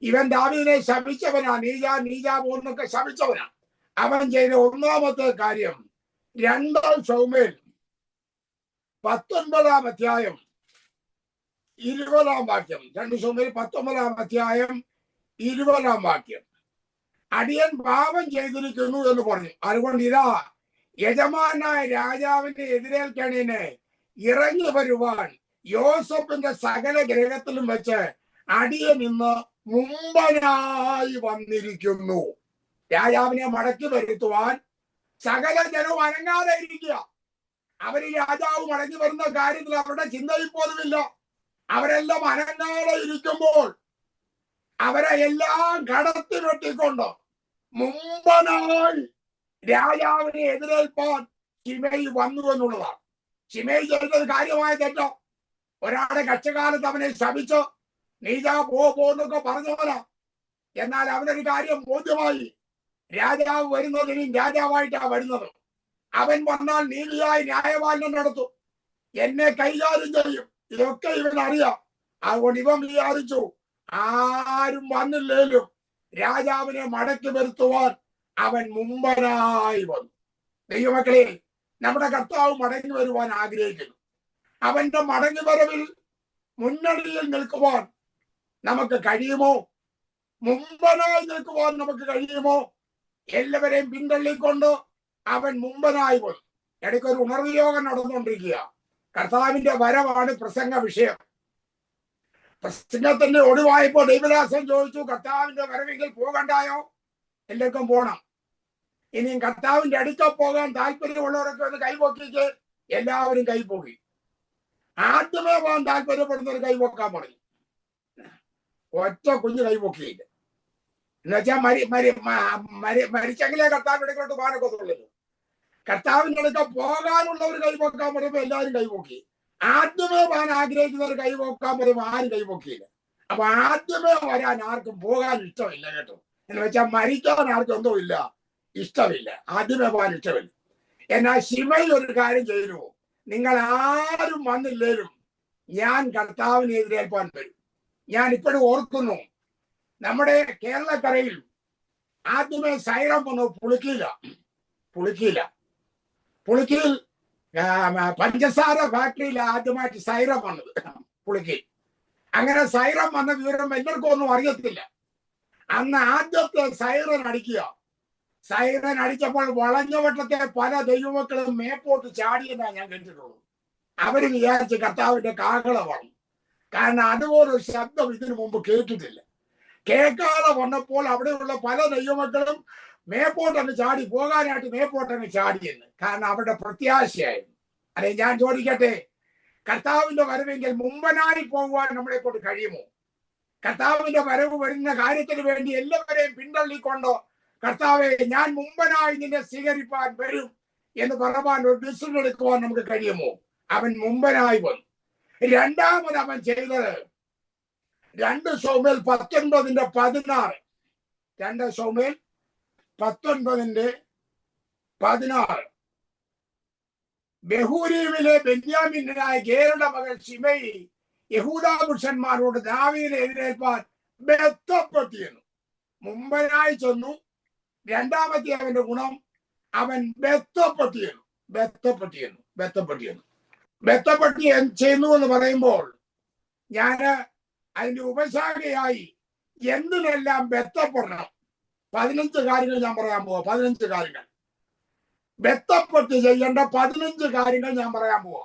ഇവൻ ദാവീദിനെ ശപിച്ചവനാ, നീജ പോന്നൊക്കെ ശപിച്ചവനാ. അവൻ ചെയ്ത ഒന്നാമത്തെ കാര്യം 2 ശമൂവേൽ 19-ാം അധ്യായം 20-ാം വാക്യം. 2 ശമൂവേൽ 19-ാം അധ്യായം 20-ാം വാക്യം. അടിയൻ പാപം ചെയ്തിരിക്കുന്നു എന്ന് പറഞ്ഞു. അതുകൊണ്ട് ഇതാ യജമാനായ രാജാവിനെ എതിരേൽക്കണേന് ഇറങ്ങി വരുവാൻ യോസഫിന്റെ സകല ഗ്രഹത്തിലും വെച്ച് അടിയൻ ഇന്ന് മുമ്പനായി വന്നിരിക്കുന്നു. രാജാവിനെ മടക്കി വരുത്തുവാൻ സകല ജനവും അനങ്ങാതെ ഇരിക്കുക. അവര് രാജാവ് മടങ്ങി വരുന്ന കാര്യത്തിൽ അവരുടെ ചിന്തയിൽ പോലുമില്ല. അവരെല്ലാം അനങ്ങാതെ ഇരിക്കുമ്പോൾ അവരെ എല്ലാം കടത്തി വെട്ടിക്കൊണ്ട് മുമ്പനായി രാജാവിനെ എതിരേൽപ്പാൻ ശിമെയി വന്നു എന്നുള്ളതാണ്. ശിമെയി ചെയ്തത് കാര്യമായ തെറ്റോ? ഒരാളുടെ കഷ്ടകാലത്ത് അവനെ ശപിച്ചോ നീജാ പോന്നൊക്കെ പറഞ്ഞ പോലെ. എന്നാൽ അവനൊരു കാര്യം ബോധ്യമായി, രാജാവ് വരുന്നതിനും രാജാവായിട്ടാ വരുന്നത്. അവൻ വന്നാൽ നീതിയായി ന്യായപാലനം നടത്തും, എന്നെ കൈകാര്യം ചെയ്യും. ഇതൊക്കെ ഇവൻ അറിയാം. അതുകൊണ്ട് ഇവൻ വിചാരിച്ചു ആരും വന്നില്ലേലും രാജാവിനെ മടക്കി വരുത്തുവാൻ അവൻ മുമ്പനായി വന്നു. ദൈവമക്കളെ, നമ്മുടെ കർത്താവ് മടങ്ങി വരുവാൻ ആഗ്രഹിക്കുന്നു. അവന്റെ മടങ്ങി വരവിൽ മുന്നണിയിൽ നിൽക്കുവാൻ നമുക്ക് കഴിയുമോ? മുമ്പനായി നിൽക്കുവാൻ നമുക്ക് കഴിയുമോ? എല്ലാവരെയും പിന്തള്ളിക്കൊണ്ട് അവൻ മുമ്പനായി വന്നു. ഇടയ്ക്കൊരു ഉണർവ് യോഗം നടന്നുകൊണ്ടിരിക്കുക. കർത്താവിന്റെ വരവാണ് പ്രസംഗ വിഷയം. പ്രസംഗത്തിന്റെ ഒഴിവായപ്പോൾ ദൈവദാസൻ ചോദിച്ചു, കർത്താവിന്റെ വരവെങ്കിൽ പോകണ്ടായോ? എല്ലാവർക്കും പോണം. ഇനിയും കർത്താവിന്റെ അടുക്ക പോകാൻ താല്പര്യമുള്ളവരൊക്കെ ഒന്ന് കൈപൊക്കിക്ക്. എല്ലാവരും കൈപോക്കി. ആദ്യമേ പോകാൻ താല്പര്യപ്പെടുന്നവർ കൈപൊക്കാൻ പറഞ്ഞു. ഒറ്റ കുഞ്ഞ് കൈപൊക്കിയില്ല. എന്നുവെച്ചാൽ മരിച്ചെങ്കിലേ കർത്താവിന്റെ അടുക്കലോട്ട് പോകാനൊക്കെ ഉള്ളൂ. കർത്താവിന്റെ അടുക്ക പോകാനുള്ളവർ കൈപൊക്കാൻ പറയുമ്പോൾ എല്ലാവരും കൈപൊക്കി. ആദ്യമേ വരാൻ ആഗ്രഹിക്കുന്നവർ കൈപൊക്കാൻ പറയുമ്പോൾ ആരും കൈപൊക്കിയില്ല. അപ്പൊ ആദ്യമേ വരാൻ ആർക്കും പോകാൻ ഇഷ്ടമില്ല കേട്ടോ. എന്ന് വെച്ചാൽ മരിക്കാൻ ആർക്കും എന്തോ ഇല്ല, ഇഷ്ടമില്ല. ആദ്യമേ പോകാൻ ഇഷ്ടമില്ല. എന്നാൽ ശിമെയി ഒരു കാര്യം ചെയ്തു, നിങ്ങൾ ആരും വന്നില്ലേലും ഞാൻ കർത്താവിനെ എതിരേൽപ്പാൻ വരും. ഞാൻ ഇപ്പോഴും ഓർക്കുന്നു, നമ്മുടെ കേരളക്കരയിൽ ആദ്യമേ സൈറം വന്നു പുളിക്കയിൽ പഞ്ചസാര ഫാക്ടറിയിൽ ആദ്യമായിട്ട് സൈറം വന്നത് പുളിക്കയിൽ. അങ്ങനെ സൈറം വന്ന വിവരം എല്ലാവർക്കും ഒന്നും അറിയത്തില്ല. അന്ന് ആദ്യത്തെ സൈറൻ അടിക്കുക. സൈറൻ അടിച്ചപ്പോൾ വളഞ്ഞവട്ടത്തെ പല ദൈവമക്കളും മേപ്പോട്ട് ചാടിയെന്നാണ് ഞാൻ കേട്ടിട്ടുള്ളൂ. അവര് വിചാരിച്ച് കർത്താവിന്റെ കാഹളമാണ്. കാരണം അതുപോലൊരു ശബ്ദം ഇതിനു മുമ്പ് കേട്ടിട്ടില്ല. കേൾക്കാതെ വന്നപ്പോൾ അവിടെയുള്ള പല ദൈവമക്കളും മേപ്പോട്ടങ്ങ് ചാടി പോകാനായിട്ട് മേപ്പോട്ടങ്ങ് ചാടിയെന്ന്. കാരണം അവരുടെ പ്രത്യാശയായിരുന്നു. അല്ലെ, ഞാൻ ചോദിക്കട്ടെ, കർത്താവിന്റെ വരവെങ്കിൽ മുമ്പനായി പോകുവാൻ നമ്മളെ കൊണ്ട് കഴിയുമോ? കർത്താവിന്റെ വരവ് വരുന്ന കാര്യത്തിന് വേണ്ടി എല്ലാവരെയും പിന്തള്ളിക്കൊണ്ടോ കർത്താവെ ഞാൻ മുമ്പനായി നിന്നെ സ്വീകരിപ്പാൻ വരും എന്ന് പറയാൻ ഒരു ഡിസിഷൻ എടുക്കുവാൻ നമുക്ക് കഴിയുമോ? അവൻ മുമ്പനായി വന്നു. രണ്ടാമത് അവൻ ചെയ്തത് 2 ശമൂവേൽ 19:16. 2 ശമൂവേൽ 19:16. ബഹൂരീമിലെ ബെന്യാമീനായ ഗേരുടെ മകൻ ശിമെയി യഹൂദാ പുരുഷന്മാരോട് ദാവീദിനെ എതിരേൽപ്പാൻ ബന്ധപ്പെട്ടിരുന്നു. മുമ്പനായി ചെന്നു. രണ്ടാമത്തെ അവന്റെ ഗുണം, അവൻ ബന്ധപ്പെട്ടിരുന്നു. ചെയ്യുന്നു എന്ന് പറയുമ്പോൾ ഞാൻ അതിന്റെ ഉപശാഖയായി എന്തിനെല്ലാം ബന്ധപ്പെടണം 15 കാര്യങ്ങൾ ഞാൻ പറയാൻ പോവാ. 15 കാര്യങ്ങൾ ബന്ധപ്പെട്ട് ചെയ്യേണ്ട 15 കാര്യങ്ങൾ ഞാൻ പറയാൻ പോവാ.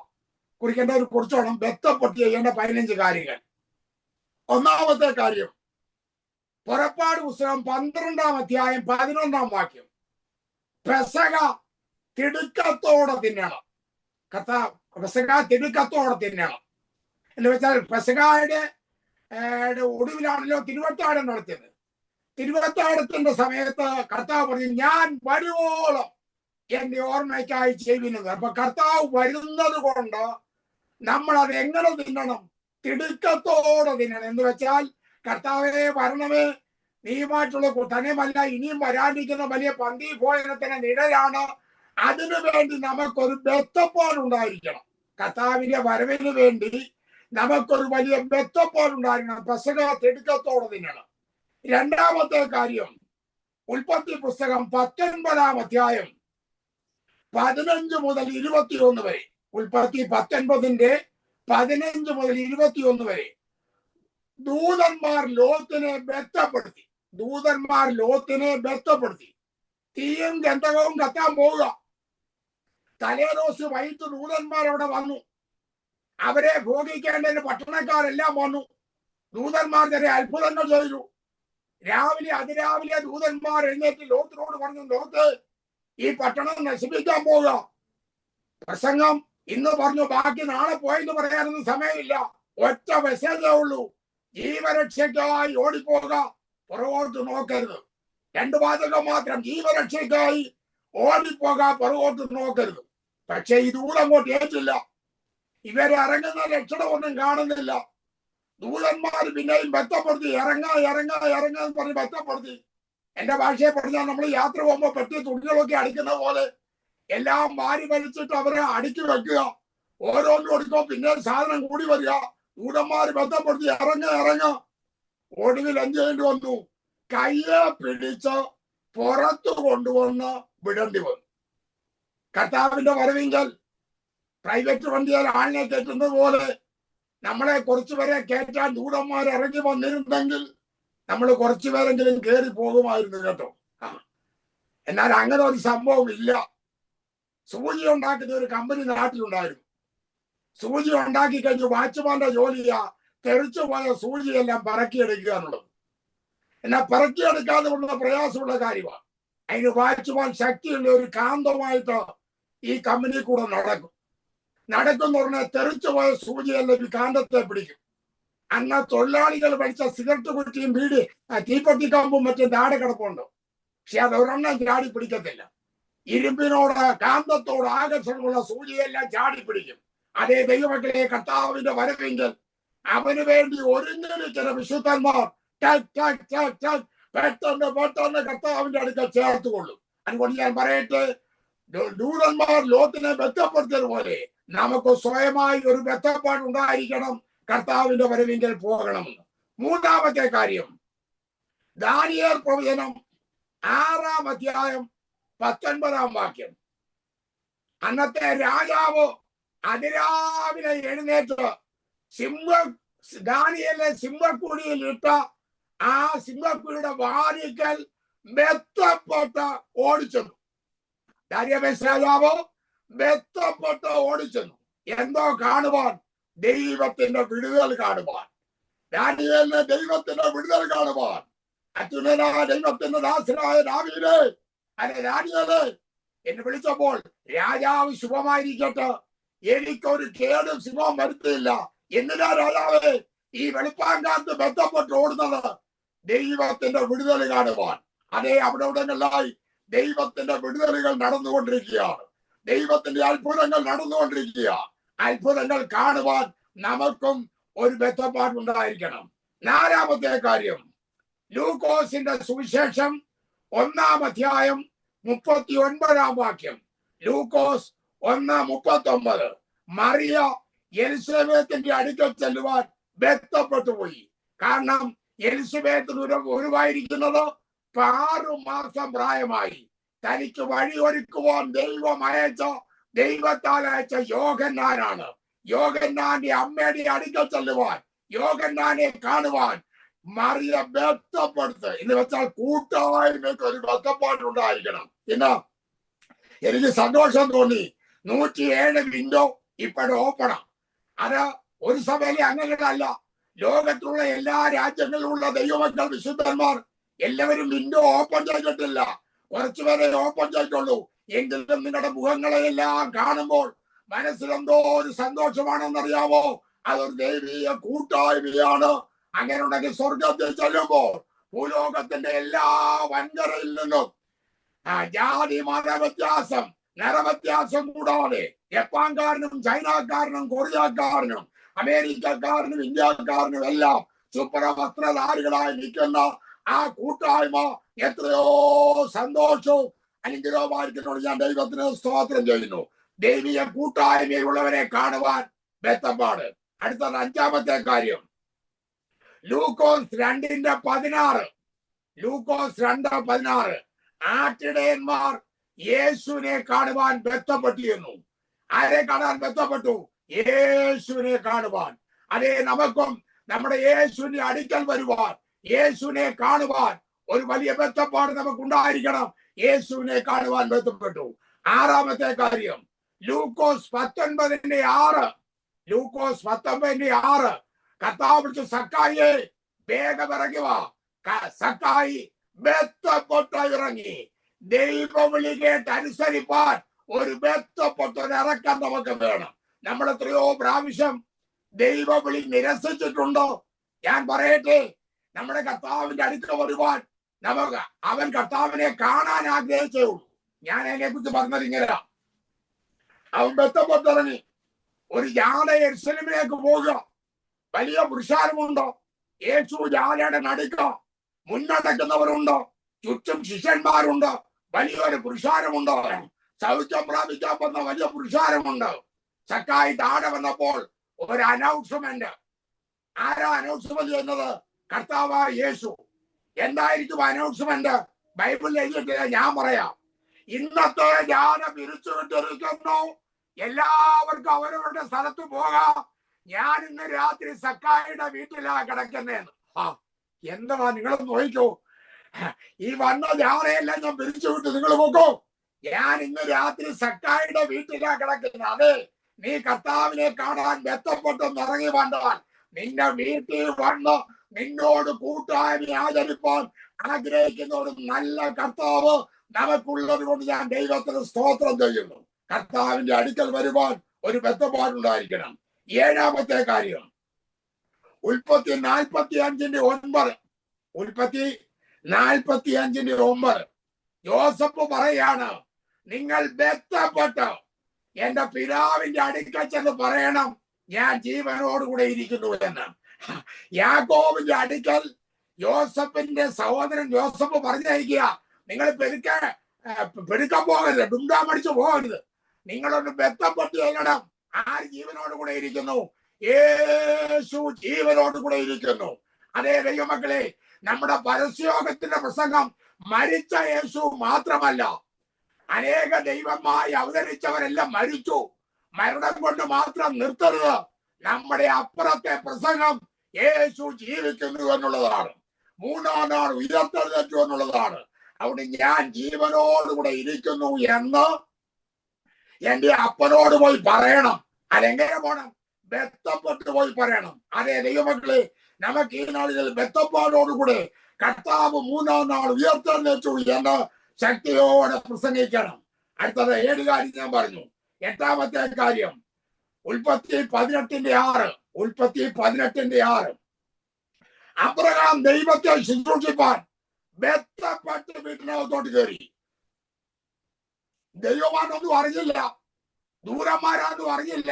കുറിക്കേണ്ട ഒരു കുറിച്ചോണം. ബന്ധപ്പെട്ട് ചെയ്യേണ്ട 15 കാര്യങ്ങൾ. ഒന്നാമത്തെ കാര്യം, പുറപ്പാട് പുസ്തകം 12-ാം അധ്യായം 11-ാം വാക്യം. പെസഹ തിടുക്കത്തോടെ തിന്നണം. പെസഹ തിടുക്കത്തോടെ തിന്നണം എന്ന് വെച്ചാൽ പെസഹയുടെ ഒടുവിലാണല്ലോ തിരുവത്താഴം നടത്തിയത്. തിരുവത്താഴത്തിന്റെ സമയത്ത് കർത്താവ് പറഞ്ഞു, ഞാൻ വരുവോളം എന്റെ ഓർമ്മയ്ക്കായി ചെയ്യുന്നത്. അപ്പൊ കർത്താവ് വരുന്നത് കൊണ്ട് നമ്മൾ അത് എങ്ങനെ തിന്നണം? തിടുക്കത്തോടെ തിന്നണം. എന്ന് വെച്ചാൽ കർത്താവെ വരണമേ, നീയുമായിട്ടുള്ള തന്നെയുമല്ല ഇനിയും വരാനിരിക്കുന്ന വലിയ പന്തി ഭോജനത്തിന് നിഴലാണ്. അതിനു വേണ്ടി നമുക്കൊരു ബന്ധപ്പാടുണ്ടായിരിക്കണം. കർത്താവിന്റെ വരവിന് വേണ്ടി നമുക്കൊരു വലിയ ബന്ധപ്പാടുണ്ടായിരിക്കണം. പെസഹ തിടുക്കത്തോടെ തിന്നണം. രണ്ടാമത്തെ കാര്യം, ഉൽപ്പത്തി പുസ്തകം 19-ാം അധ്യായം 15 മുതൽ 21 വരെ. ഉൽപ്പത്തി 19-ന്റെ 15 മുതൽ 21 വരെ ദൂതന്മാർ ലോത്തിനെ ബന്ധപ്പെടുത്തി. തീയും ഗന്ധകവും കത്താൻ പോവുക. തലേദിവസം വൈകിട്ട് ദൂതന്മാർ അവിടെ വന്നു. അവരെ ഭോഗിക്കേണ്ടതിന് പട്ടണക്കാരെല്ലാം വന്നു. ദൂതന്മാർ ചെറിയ അത്ഭുതങ്ങൾ ചെയ്തു. അതിരാവിലെ ദൂതന്മാർ എഴുന്നേറ്റ് ലോത്തിനോട് പറഞ്ഞു, ലോത്ത്, ഈ പട്ടണം നശിപ്പിക്കാൻ പോവുക. പ്രസംഗം ഇന്ന് പറഞ്ഞു, ബാക്കി നാളെ പോയെന്ന് പറയാനൊന്നും സമയമില്ല. ഒറ്റ മെസ്സേജേ ഉള്ളൂ, ജീവരക്ഷയ്ക്കായി ഓടിപ്പോക, പുറകോട്ട് നോക്കരുത്. 2 വാചകം മാത്രം, ജീവരക്ഷയ്ക്കായി ഓടിപ്പോക, പുറകോട്ട് നോക്കരുത്. പക്ഷെ ഈ ദൂതം അങ്ങോട്ട് ഏറ്റില്ല. ഇവരെ ഇറങ്ങുന്ന ലക്ഷണമൊന്നും കാണുന്നില്ല. ദൂതന്മാർ പിന്നെയും ബന്ധപ്പെടുത്തി, ഇറങ്ങാന്ന് പറഞ്ഞ് ബന്ധപ്പെടുത്തി. എന്റെ ഭാഷയെ പറഞ്ഞാൽ നമ്മൾ യാത്ര പോകുമ്പോൾ പെട്ടി തുണികളൊക്കെ അടിക്കുന്ന പോലെ എല്ലാം വാരി വലിച്ചിട്ട് അവരെ അടുക്കി വെക്കുക. ഓരോന്നും കൊടുക്കുമ്പോൾ പിന്നെ സാധനം കൂടി വരിക. ദൂതന്മാർ ബന്ധപ്പെടുത്തി ഇറങ്ങ. ഒടുവിൽ എന്ത് ചെയ്യേണ്ടി വന്നു? കയ്യെ പിടിച്ച് പുറത്തു കൊണ്ടുവന്ന് വിടേണ്ടി വന്നു. കർത്താവിന്റെ വരവെങ്കിൽ പ്രൈവറ്റ് വണ്ടിയാൽ ആളിനെ കയറ്റുന്നത് പോലെ നമ്മളെ കുറച്ചുപേരെ കയറ്റാൻ ദൂതന്മാർ ഇറങ്ങി വന്നിരുന്നെങ്കിൽ നമ്മൾ കുറച്ചുപേരെങ്കിലും കയറി പോകുമായിരുന്നു കേട്ടോ. എന്നാൽ അങ്ങനെ ഒരു സംഭവം ഇല്ല. സൂചി ഉണ്ടാക്കുന്ന ഒരു കമ്പനി നാട്ടിലുണ്ടായിരുന്നു. സൂചി ഉണ്ടാക്കി കഴിഞ്ഞ് വാച്ച്മാന്റെ ജോലിയാ തെറിച്ചു പോയ സൂചിയെല്ലാം പറക്കിയെടുക്കുക എന്നുള്ളത്. എന്നാൽ പറക്കിയെടുക്കാതെ ഉള്ള പ്രയാസമുള്ള കാര്യമാണ്. അതിന് വാച്ച്മാൻ ശക്തിയുള്ള ഒരു കാന്തമായിട്ട് ഈ കമ്പനി കൂടെ നടക്കും പറഞ്ഞാൽ തെറിച്ചു പോയ സൂചിയെല്ലാം ഈ കാന്തത്തെ പിടിക്കും. അന്ന് തൊഴിലാളികൾ പഠിച്ച സിഗരറ്റ് കുറ്റിയും ബീഡി തീപ്പത്തി കമ്പും മറ്റും താഴെ കിടപ്പുണ്ട്. പക്ഷെ അത് ഒരെണ്ണം ചാടി പിടിക്കത്തില്ല. ഇരുമ്പിനോട് കാന്തത്തോട് ആകർഷണമുള്ള സൂചിയെല്ലാം ചാടി പിടിക്കും. അതേ ദൈവമക്കളെ, കർത്താവിന്റെ വരവെങ്കിൽ അവന് വേണ്ടി ഒരുങ്ങിയിരിക്കുന്ന വിശുദ്ധന്മാർ പെട്ടെന്ന് കർത്താവിന്റെ അടുക്കൽ ചേർത്തുകൊള്ളും. അതുകൊണ്ട് ഞാൻ പറയട്ടെ, ദൂതന്മാർ ലോത്തിനെ ബന്ധപ്പെടുത്തിയതുപോലെ നമുക്ക് സ്വയമായി ഒരു ബന്ധപ്പാട് ഉണ്ടായിരിക്കണം കർത്താവിന്റെ വരവെങ്കിൽ പോകണമെന്ന്. മൂന്നാമത്തെ കാര്യം, ദാനിയേൽ പ്രവചനം 6-ാം അധ്യായം 19-ാം വാക്യം. അന്നത്തെ രാജാവ് അതിരാവിലെ എഴുന്നേറ്റ് ദാനിയേലിനെ സിംഹക്കുഴിയിൽ ഇട്ട ആ സിംഹക്കുഴിയുടെ വാതിൽക്കൽ ബന്ധപ്പെട്ട് ഓടിച്ചെന്നു. ദാരിയവേശ് രാജാവ് ബന്ധപ്പെട്ട് ഓടിച്ചെന്നു. എന്തോ കാണുവാൻ? ദൈവത്തിന്റെ വിടുതൽ കാണുവാൻ. ദാനിയേലിന് ദൈവത്തിന്റെ വിടുതൽ കാണുവാൻ അത്യുന്നതനായ ദൈവത്തിന്റെ ദാസനായ ദാവീദേ, അല്ലെ ദാനിയേലേ, എന്നെ വിളിച്ചപ്പോൾ രാജാവ് ശുഭമായിരിക്കട്ടെ, എനിക്കൊരു കേടും ശുഭം വരുത്തിയില്ല. എന്തിനാ രാജാവേ ഈ വെളുപ്പാങ്കാലത്ത് ബന്ധപ്പെട്ട് ഓടുന്നത്? ദൈവത്തിന്റെ വിടുതൽ കാണുവാൻ. അതേ, അവിടെ ഉടനെല്ലായി ദൈവത്തിന്റെ വിടുതലുകൾ നടന്നുകൊണ്ടിരിക്കുകയാണ്. ദൈവത്തിന്റെ അത്ഭുതങ്ങൾ നടന്നുകൊണ്ടിരിക്കുക. അത്ഭുതങ്ങൾ കാണുവാൻ നമുക്കും ഒരു ബന്ധപ്പാടുണ്ടായിരിക്കണം. നാലാമത്തെ കാര്യം, ലൂക്കോസിന്റെ സുവിശേഷം 1-ാം അധ്യായം 39-ാം വാക്യം. ലൂക്കോസ് 1:39. മറിയ എലിസബത്തിന്റെ അടുക്കൽ ചെല്ലുവാൻ ബന്ധപ്പെട്ടു പോയി. കാരണം എലിസബത്തിന് ഉരുവായിരിക്കുന്നത് 6 മാസം പ്രായമായി. തനിക്ക് വഴിയൊരുക്കുവാൻ ദൈവത്താൽ അയച്ച യോഹന്നാനാണ്. യോഹന്നാന്റെ അമ്മയുടെ അടുക്കൽ ചെല്ലുവാൻ, യോഹന്നാനെ കാണുവാൻ മറിയ ബന്ധപ്പെടുത്ത് എന്ന് വെച്ചാൽ കൂട്ടായ്മയ്ക്ക് ഒരു ബന്ധപ്പാടുണ്ടായിരിക്കണം. പിന്നെ എനിക്ക് സന്തോഷം തോന്നി, 107 വിൻഡോ ഇപ്പോഴും ഓപ്പണാ. അത് ഒരു സഭയിലെ അംഗങ്ങളല്ല, ലോകത്തിലുള്ള എല്ലാ രാജ്യങ്ങളിലുള്ള ദൈവമക്കൾ, വിശുദ്ധന്മാർ എല്ലാവരും വിൻഡോ ഓപ്പൺ ചെയ്തിട്ടില്ല. കുറച്ചുപേരെ ഓപ്പൺ ചെയ്തിട്ടുള്ളൂ. എങ്കിലും നിങ്ങളുടെ മുഖങ്ങളെല്ലാം കാണുമ്പോൾ മനസ്സിലെന്തോ ഒരു സന്തോഷമാണെന്നറിയാമോ? അതൊരു ദൈവീയ കൂട്ടായ്മയാണ്. അങ്ങനെ ഉണ്ടെങ്കിൽ സ്വർഗത്തിൽ ചെല്ലുമ്പോൾ ഭൂലോകത്തിന്റെ എല്ലാ വൻകരയിൽ നിന്നും ജാതി മത വ്യത്യാസം, നിറവ്യത്യാസം കൂടാതെ ജപ്പാൻകാരനും ചൈനക്കാരനും കൊറിയക്കാരനും അമേരിക്കക്കാരനും ഇന്ത്യക്കാരനും എല്ലാം ശുഭ്രവസ്ത്രധാരികളായി നിൽക്കുന്ന ആ കൂട്ടായ്മ എത്രയോ സന്തോഷവും അനുഗ്രഹമായിരിക്കുന്നോട് ഞാൻ ദൈവത്തിന് സ്തോത്രം ചെയ്യുന്നു. ദൈവീയ കൂട്ടായ്മയുള്ളവരെ കാണുവാൻ ബന്ധപ്പാട്. അടുത്ത 5-ാമത്തെ കാര്യം, ലൂക്കോസ് 2:16. ലൂക്കോസ് 2:16. ആട്ടിടയന്മാർ യേശുവിനെ കാണുവാൻ ബന്ധപ്പെട്ടിരുന്നു. ആരെ കാണാൻ ബന്ധപ്പെട്ടു? യേശുവിനെ കാണുവാൻ. അതേ, നമുക്കും നമ്മുടെ യേശുവിന്റെ അടുക്കൽ വരുവാൻ, യേശുവിനെ കാണുവാൻ ഒരു വലിയ ബന്ധപ്പാട് നമുക്കുണ്ടായിരിക്കണം. യേശുവിനെ കാണുവാൻ ബന്ധപ്പെട്ടു. 6-ാമത്തെ കാര്യം, ലൂക്കോസ് 19:6. ലൂക്കോസ് 19:6. കർത്താവ് വിളിച്ചു, സക്കായിയെ വേഗം ഇറങ്ങി വാ. സക്കായി ബന്ധപ്പെട്ട ഇറങ്ങി. ദൈവവിളി കേട്ട് അനുസരിപ്പാൻ ഒരു ബന്ധപ്പെട്ടൊരിറക്കം നമുക്ക് വേണം. നമ്മൾ എത്രയോ പ്രാവശ്യം ദൈവവിളി നിരസിച്ചിട്ടുണ്ടോ? ഞാൻ പറയട്ടെ, നമ്മുടെ കർത്താവിന്റെ അടുത്ത് വരുവാൻ നമുക്ക് അവൻ കർത്താവിനെ കാണാൻ ആഗ്രഹിച്ചേ ഉള്ളൂ. ഞാൻ അതിനെ കുറിച്ച് പറഞ്ഞത് ഇങ്ങനെ, അവൻ ബന്ധപ്പെട്ടിറങ്ങി. ഒരു ജാഥ യെരുശലേമിലേക്ക് പോകുക. വലിയ പുരുഷാരമുണ്ടോ? യേശു ജാഥയുടെ നടുക്ക മുന്നടക്കുന്നവരുണ്ടോ? ചുറ്റും ശിഷ്യന്മാരുണ്ട്. വലിയൊരു പുരുഷാരമുണ്ടോ? സൗഖ്യം പ്രാപിക്കാൻ വന്ന വലിയ പുരുഷാരമുണ്ട്. സക്കായി താഴെ വന്നപ്പോൾ ഒരു അനൗൺസ്മെന്റ്. ആരാ അനൗൺസ്മെന്റ് ചെയ്യുന്നത്? കർത്താവായ യേശു. എന്തായിരിക്കും അനൗൺസ്മെന്റ്? ബൈബിളിൽ എഴുതിയിട്ടില്ല, ഞാൻ പറയാം. ഇന്നത്തെ ജാഥ പിരിച്ചുവിട്ടിരിക്കുന്നു, എല്ലാവർക്കും അവരവരുടെ സ്ഥലത്ത് പോകാം. ഞാൻ ഇന്ന് രാത്രി സക്കായിയുടെ വീട്ടിലാ കിടക്കുന്നേന്ന്. എന്താ നിങ്ങളൊന്ന് നോക്കൂ, ഈ വന്ന ജാഥയെല്ലാം ഞാൻ പിരിച്ചുവിട്ട് നിങ്ങൾ പോക്കോ. ഞാൻ ഇന്ന് രാത്രി സക്കായിയുടെ വീട്ടിലാ കിടക്കുന്നത്. അതെ, നീ കർത്താവിനെ കാണാൻ ബന്ധപ്പെട്ടെന്ന് ഇറങ്ങി വന്നാൽ നിന്റെ വീട്ടിൽ വന്ന് നിന്നോട് കൂട്ടായ്മ ആചരിപ്പാൻ ആഗ്രഹിക്കുന്ന ഒരു നല്ല കർത്താവ് നമുക്കുള്ളത് കൊണ്ട് ഞാൻ ദൈവത്തിന് സ്തോത്രം ചെയ്യുന്നു. കർത്താവിന്റെ അടുക്കൽ വരുവാൻ ഒരു ബന്ധപ്പാടുണ്ടായിരിക്കണം. 7-ാമത്തെ കാര്യം, ഉൽപ്പത്തി 45:9. ഉൽപ്പത്തി 45:9. യോസഫ് പറയാണ്, നിങ്ങൾ ബന്ധപ്പെട്ട് എന്റെ പിതാവിന്റെ അടുക്കൽ ചെന്ന് പറയണം, ഞാൻ ജീവനോടുകൂടെ ഇരിക്കുന്നു എന്ന്. യാക്കോബിന്റെ അടുക്കൽ യോസഫിന്റെ സഹോദരൻ യോസഫ് പറഞ്ഞയക്കുക, നിങ്ങൾ പെരുക്കാൻ പോകരുത്, ഡുണ്ടാമടിച്ചു പോകരുത്, നിങ്ങളൊന്ന് ബന്ധപ്പെട്ട് ചെല്ലണം. ആര് ജീവനോടുകൂടെ ഇരിക്കുന്നു? യേശു ജീവനോടുകൂടെ ഇരിക്കുന്നു. അതേ ദൈവമക്കളെ, നമ്മുടെ പരസ്യോഗത്തിന്റെ പ്രസംഗം മരിച്ച യേശു മാത്രമല്ല, അനേക ദൈവമായി അവതരിച്ചവരെല്ലാം മരിച്ചു. മരണം കൊണ്ട് മാത്രം നിർത്തരുത്. നമ്മുടെ അപ്പുറത്തെ പ്രസംഗം യേശു ജീവിക്കുന്നു എന്നുള്ളതാണ്. 3-ാം നാൾ ഉയർത്തെഴുന്നേറ്റു എന്നുള്ളതാണ്. അവിടെ ഞാൻ ജീവനോടുകൂടെ ഇരിക്കുന്നു എന്ന് എന്റെ അപ്പനോട് പോയി പറയണം. അതെങ്ങനെ പോണം? ബന്ധപ്പെട്ട് പോയി പറയണം. അതേ ദൈവമക്കളെ, നമുക്ക് ഈ നാളിൽ ബന്ധപ്പാടോടുകൂടെ കർത്താവ് 3-ാം നാൾ ഉയർത്തെഴുന്നേറ്റു എന്ന് ശക്തിയോടെ പ്രസംഗിക്കണം. അടുത്തത് 7 കാര്യം ഞാൻ പറഞ്ഞു. 8-ാമത്തെ കാര്യം ഉൽപ്പത്തി 18:6. ഉൽപ്പത്തി 18:6. അബ്രഹാം ദൈവത്തെ ശുശ്രൂഷിപ്പാൻ ബന്ധപ്പെട്ട് വീട്ടിനകത്തോട്ട് കയറി. ദൈവമാനൊന്നും അറിഞ്ഞില്ല, ദൂരന്മാരാന്നും അറിഞ്ഞില്ല.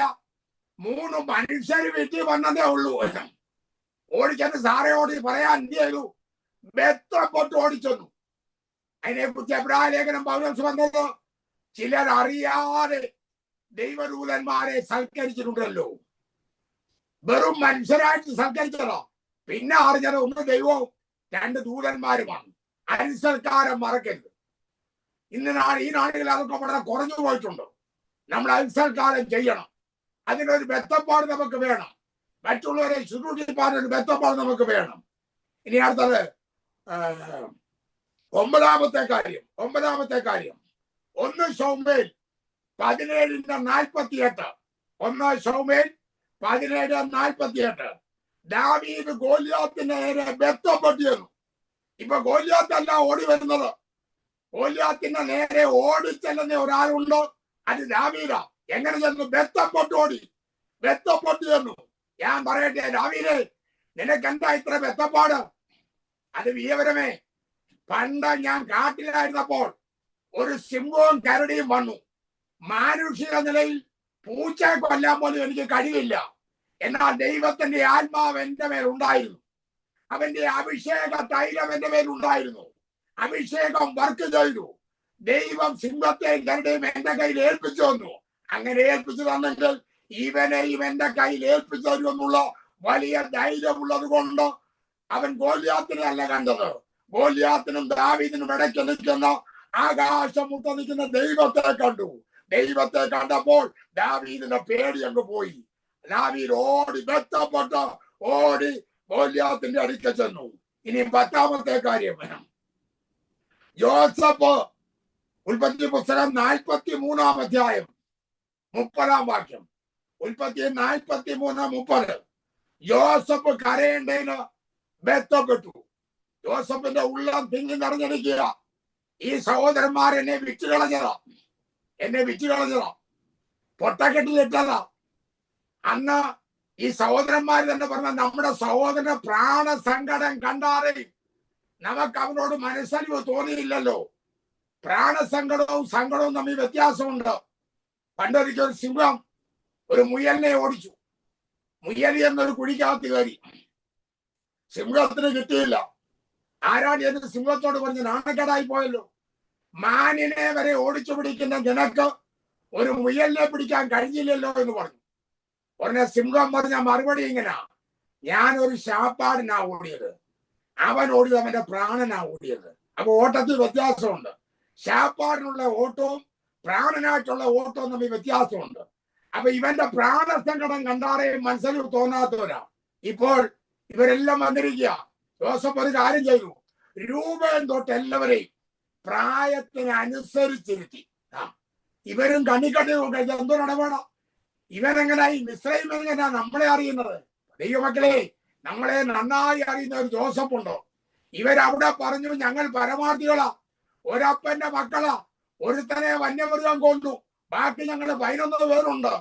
3 മനുഷ്യർ വീട്ടിൽ വന്നതേ ഉള്ളൂ. ഓടിച്ചെന്ന് സാറയോട് പറയാൻ എന്ത് ചെയ്തു? ബന്ധപ്പെട്ട് ഓടിച്ചെന്നു. അതിനെക്കുറിച്ച് എബ്രായ ലേഖനം പൗലോസ് വന്നത്, ചിലർ അറിയാതെ ദൈവദൂതന്മാരെ സൽക്കരിച്ചിട്ടുണ്ടല്ലോ. വെറും മനുഷ്യരായിട്ട് സൽക്കരിച്ചതോ? പിന്നെ അറിഞ്ഞത് 1 ദൈവവും 2 ദൂതന്മാരുമാണ്. അനുസൽക്കാരം മറക്കരുത്. ഈ നാളുകളിൽ അതൊക്കെ വളരെ കുറഞ്ഞു പോയിട്ടുണ്ട്. നമ്മൾ അനുസൽക്കാരം ചെയ്യണം. അതിനൊരു ബന്ധപ്പാട് നമുക്ക് വേണം. മറ്റുള്ളവരെ ശുശ്രൂഷിപ്പാൻ ഒരു ബന്ധപ്പാട് നമുക്ക് വേണം. ഇനി അടുത്തത് 9-ാമത്തെ കാര്യം. 1 ശമൂവേൽ 17:48. 1 ശമൂവേൽ 17:48. ദാവീദ് ഗോലിയാത്തിന്റെ നേരെ ബന്ധപ്പെട്ടിരുന്നു. ഇപ്പൊ ഗോലിയാത്തല്ല ഓടി വരുന്നത്. ഗോലിയാത്തിന്റെ നേരെ ഓടിച്ചെല്ലുന്ന ഒരാളുണ്ടോ? അത് ദാവീദാ. എങ്ങനെ ചെന്നു? ബന്ധപ്പെട്ട് ഓടി, ബന്ധപ്പെട്ട് ചെന്നു. ഞാൻ പറയട്ടെ, ദാവീദേ, നിനക്കെന്താ ഇത്ര ബന്ധപ്പാട്? അത് വിവരമേ, പണ്ട് ഞാൻ കാട്ടിലായിരുന്നപ്പോൾ ഒരു സിംഹവും കരടിയും വന്നു. മാനുഷിക നിലയിൽ പൂച്ചയെ കൊല്ലാൻ പോലും എനിക്ക് കഴിവില്ല. എന്നാൽ ദൈവത്തിന്റെ ആത്മാവ് എന്റെ മേൽ ഉണ്ടായിരുന്നു. അവന്റെ അഭിഷേക തൈലം എന്റെ മേൽ ഉണ്ടായിരുന്നു. അഭിഷേകം വർക്ക് ചെയ്തു. ദൈവം സിംഹത്തെയും കരടിയും എന്റെ കയ്യിൽ ഏൽപ്പിച്ചു തന്നു. അങ്ങനെ ഏൽപ്പിച്ചു തന്നെങ്കിൽ ഇവനെയും എന്റെ കയ്യിൽ ഏൽപ്പിച്ചു തരുമെന്നുള്ള വലിയ ധൈര്യമുള്ളത് കൊണ്ട് അവൻ ഗോലിയാത്തിനെ അല്ല കണ്ടത്. ഗോലിയാത്തിനും ദാവീദിനും ഇടയ്ക്ക് നിൽക്കുന്ന ആകാശം മുട്ട നിൽക്കുന്ന ദൈവത്തെ കണ്ടു. ദൈവത്തെ കണ്ടപ്പോൾ ദാവീദിന്റെ പേടി അങ്ങ് പോയി. ദാവീദ് ഓടി ബന്ധപ്പെട്ട് ഓടി ഗോലിയാത്തിന്റെ അടുക്ക ചെന്നു. ഇനി 10-ാമത്തെ കാര്യം, യോസഫ്. ഉൽപ്പത്തി പുസ്തകം 43-ാം അധ്യായം 30-ാം വാക്യം. ഉൽപ്പത്തി 43:30. യോസഫ് കരയേണ്ടതിന് ബന്ധപ്പെട്ടു. യോസഫിന്റെ ഉള്ളം തിങ്ങി നിറഞ്ഞിരിക്കുക. ഈ സഹോദരന്മാർ എന്നെ വിറ്റുകളഞ്ഞതാ, പൊട്ടക്കെട്ടിലിട്ടതാ. അന്ന് ഈ സഹോദരന്മാർ തന്നെ പറഞ്ഞ, നമ്മുടെ സഹോദരന്റെ പ്രാണസങ്കടം കണ്ടാറേ നമുക്ക് അവനോട് മനസ്സലിവ് തോന്നിയില്ലല്ലോ. പ്രാണസങ്കടവും സങ്കടവും തമ്മിൽ വ്യത്യാസമുണ്ട്. പണ്ടൊരിക്കൽ സിംഹം ഒരു മുയലിനെ ഓടിച്ചു. മുയൽ എന്നൊരു കുഴിക്കകത്ത് കയറി. സിംഹത്തിന് കിട്ടിയില്ല. ആരാണ് എന്ന് സിംഹത്തോട് പറഞ്ഞ് നാണക്കേടായി പോയല്ലോ. മാനിനെ വരെ ഓടിച്ചു പിടിക്കുന്ന ജനക്ക് ഒരു മുയലിനെ പിടിക്കാൻ കഴിഞ്ഞില്ലല്ലോ എന്ന് പറഞ്ഞു. ഉടനെ സിംഹം പറഞ്ഞ മറുപടി ഇങ്ങനെ, ഞാനൊരു ശാപ്പാടിനാ ഓടിയത്, അവൻ ഓടിയത് അവന്റെ പ്രാണനാ ഓടിയത്. അപ്പൊ ഓട്ടത്തിൽ വ്യത്യാസമുണ്ട്. ശാപ്പാടിനുള്ള ഓട്ടവും പ്രാണനായിട്ടുള്ള ഓട്ടവും തമ്മിൽ വ്യത്യാസമുണ്ട്. അപ്പൊ ഇവന്റെ പ്രാണസങ്കടം കണ്ടാറേ മനസ്സിൽ തോന്നാത്തവരാ. ഇപ്പോൾ ഇവരെല്ലാം വന്നിരിക്കുക. യോസഫ് ഒരു കാര്യം ചെയ്തു. രൂപൻ തൊട്ട് എല്ലാവരെയും പ്രായത്തിനനുസരിച്ചിരുത്തി. ഇവരും കണ്ണിക്കണ്ണി നോക്കുക, എന്തോ നടപണം. ഇവനെങ്ങനായി മിസ്രൈം എങ്ങനെയാ നമ്മളെ അറിയുന്നത്? ദൈവമക്കളെ, നമ്മളെ നന്നായി അറിയുന്ന ഒരു ജോസഫ് ഉണ്ടോ? ഇവരവിടെ പറഞ്ഞു, ഞങ്ങൾ പരമാർത്ഥികളാ, ഒരപ്പന്റെ മക്കളാ, ഒരുത്തനെ വന്യമൃഗം കൊന്നു, ബാക്കി ഞങ്ങൾ 11 പേരുണ്ട്.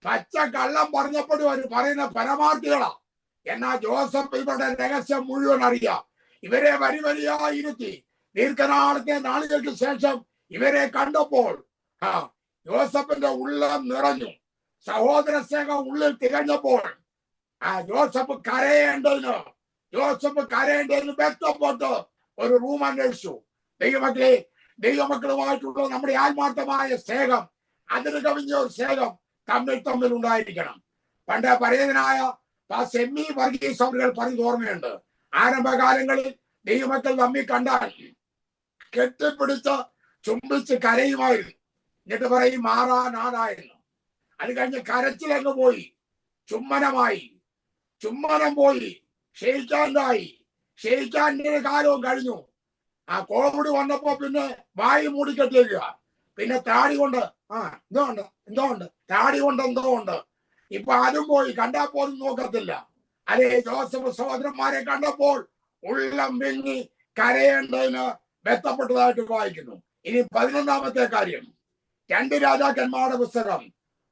പച്ച കള്ളം പറഞ്ഞപ്പോഴും അവർ പറയുന്ന പരമാർത്ഥികളാ. എന്നാ ജോസഫ് ഇവരുടെ രഹസ്യം മുഴുവൻ അറിയാം. ഇവരെ വരിയായി ഇരുത്തി ദീർഘനാളത്തെ നാളുകൾക്ക് ശേഷം ഇവരെ കണ്ടപ്പോൾ യോസഫിന്റെ ഉള്ളം നിറഞ്ഞു. സഹോദര സ്നേഹം ഉള്ളിൽ തികഞ്ഞപ്പോൾ ജോസഫ് കരയേണ്ടതിന് ബന്ധപ്പെട്ട് ഒരു റൂം അന്വേഷിച്ചു. ദൈവമക്കളുമായിട്ടുള്ള നമ്മുടെ ആത്മാർത്ഥമായ സ്നേഹം, അതിന് കവിഞ്ഞ ഒരു സ്നേഹം തമ്മിൽ ഉണ്ടായിരിക്കണം. പണ്ട് പരേതനായ സെമി വർഗീസ് അവர்கள் പറഞ്ഞ ഓർമ്മയുണ്ട്. ആരംഭകാലങ്ങളിൽ ദൈവമക്കൾ തമ്മിൽ കണ്ടാൽ കെട്ടിപ്പിടിച്ച് ചുംബിച്ച് കരയുമായിരുന്നു. എന്നിട്ട് പറയും മാറാനാടായിരുന്നു. അത് കഴിഞ്ഞ് കരച്ചിലങ്ങ് പോയി, ചുമ്മനം പോയി, ക്ഷയിക്കാൻ്റെ കാലവും കഴിഞ്ഞു. കോവിഡ് വന്നപ്പോ പിന്നെ വായി മൂടിക്കെട്ടിയേക്കുക. പിന്നെ താടി കൊണ്ട് എന്തോ ഉണ്ട്, താടി കൊണ്ട് എന്തോ ഉണ്ട്. ഇപ്പൊ അതും പോയി, കണ്ടാ പോലും നോക്കത്തില്ല. അല്ലെ, ജോസഫ് സഹോദരന്മാരെ കണ്ടപ്പോൾ ഉള്ളം വിങ്ങി കരയേണ്ടതിന് ബന്ധപ്പെട്ടതായിട്ട് വായിക്കുന്നു. ഇനി 11-ാമത്തെ കാര്യം, 2 രാജാക്കന്മാരുടെ പുസ്തകം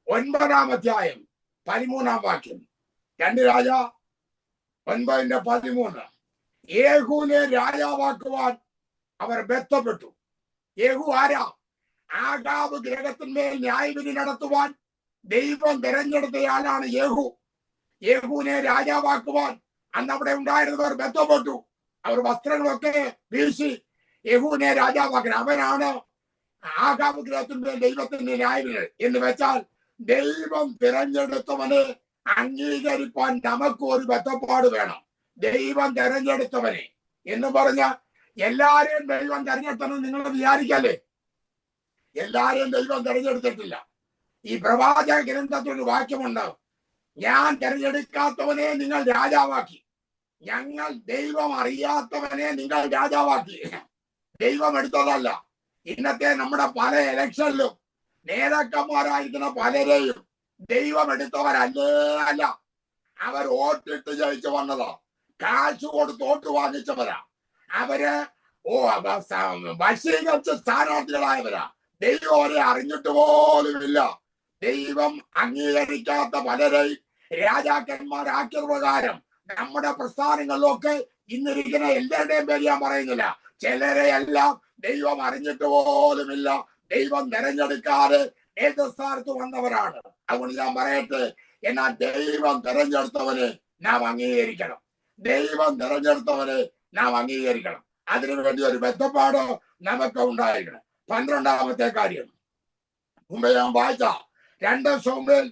9-ാം അധ്യായം 13-ാം വാക്യം. 2 രാജ 9:13. യേഹൂവിനെ രാജാവാക്കുവാൻ അവർ ബന്ധപ്പെട്ടു. യേഹൂ ആരാ? ആഹാബ് ഗ്രഹത്തിന്മേൽ ന്യായവിധി നടത്തുവാൻ ദൈവം തെരഞ്ഞെടുത്തയാളാണ് യേഹൂ. യേഹൂവിനെ രാജാവാക്കുവാൻ അന്ന് അവിടെ ഉണ്ടായിരുന്നവർ ബന്ധപ്പെട്ടു. അവർ വസ്ത്രങ്ങളൊക്കെ വീശി യേഹൂവിനെ രാജാവാക്കണം. അവനാണ് ആഹാബ് ഗ്രഹത്തിന്മേൽ ദൈവത്തിന്റെ ന്യായവിധി എന്ന് വെച്ചാൽ ദൈവം തിരഞ്ഞെടുത്തവനെ അംഗീകരിക്കാൻ നമുക്ക് ഒരു ബന്ധപ്പാട് വേണം. ദൈവം തെരഞ്ഞെടുത്തവനെ എന്ന് പറഞ്ഞ എല്ലാരെയും ദൈവം തെരഞ്ഞെടുത്തണം നിങ്ങൾ വിചാരിക്കല്ലേ. എല്ലാരെയും ദൈവം തെരഞ്ഞെടുത്തിട്ടില്ല. ഈ പ്രവാചക ഗ്രന്ഥത്തിലൊരു വാക്യമുണ്ട്, ഞാൻ തെരഞ്ഞെടുക്കാത്തവനെ നിങ്ങൾ രാജാവാക്കി, ഞങ്ങൾ ദൈവം അറിയാത്തവനെ നിങ്ങൾ രാജാവാക്കി. ദൈവം എടുത്തതല്ല. ഇന്നത്തെ നമ്മുടെ പല ഇലക്ഷനിലും നേതാക്കന്മാരായിരിക്കുന്ന പലരെയും ദൈവം എടുത്തവരല്ലേ അല്ല. അവർ വോട്ടിട്ട് ജയിച്ചു വന്നതാ, കാശ് കൊടുത്ത് വോട്ട് വാങ്ങിച്ചവരാ. അവര് വശീകരിച്ച സ്ഥാനാർത്ഥികളായവരാ. ദൈവം അവരെ അറിഞ്ഞിട്ട് പോലുമില്ല. ദൈവം അംഗീകരിക്കാത്ത പലരെയും രാജാക്കന്മാരാക്കിയ പ്രകാരം നമ്മുടെ പ്രസ്ഥാനങ്ങളിലൊക്കെ ഇന്നിരിക്കുന്ന എല്ലാവരുടെയും പേര് ഞാൻ പറയുന്നില്ല, ചിലരെ എല്ലാം ദൈവം അറിഞ്ഞിട്ട് പോലുമില്ല. ദൈവം തെരഞ്ഞെടുക്കാതെ നേതൃസ്ഥാനത്ത് വന്നവരാണ്. അതുകൊണ്ട് ഞാൻ പറയട്ടെ, എന്നാൽ ദൈവം തെരഞ്ഞെടുത്തവനെ നാം അംഗീകരിക്കണം. ദൈവം തെരഞ്ഞെടുത്തവനെ നാം അംഗീകരിക്കണം. അതിനുവേണ്ടി ഒരു ബന്ധപ്പാട് നമുക്ക് ഉണ്ടായിരിക്കണം. 12-ാമത്തെ കാര്യം മുമ്പേ ഞാൻ വായിച്ച 2 ശമൂവേൽ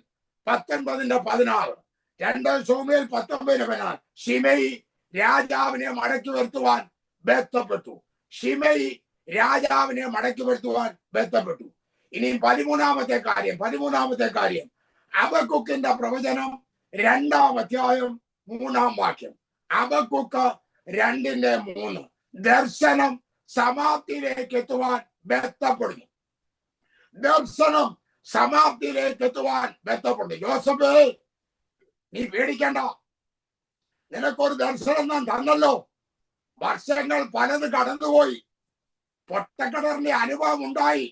19:16. 2 ശമൂവേൽ 19:16. ശിമെയി രാജാവിനെ മടക്കി വരുത്തുവാൻ ബന്ധപ്പെട്ടു. ശിമെയി രാജാവിനെ മടക്കി വരുത്തുവാൻ ബന്ധപ്പെട്ടു. ഇനി 13-ാമത്തെ കാര്യം ഹബക്കൂക്കിന്റെ പ്രവചനം 2-ാം അധ്യായം 3-ാം വാക്യം. ഹബക്കൂക്ക് 2:3. ദർശനം സമാപ്തിയിലേക്ക് എത്തുവാൻ ബന്ധപ്പെടുന്നു. ദർശനം സമാപ്തിയിലേക്ക് എത്തുവാൻ ബന്ധപ്പെടുന്നു. ജോസഫ്, നീ പേടിക്കണ്ട, നിനക്കൊരു ദർശനം ഞാൻ തന്നല്ലോ. വർഷങ്ങൾ പലത് കടന്നുപോയി, പൊട്ടക്കിണറിന്റെ അനുഭവം ഉണ്ടായി,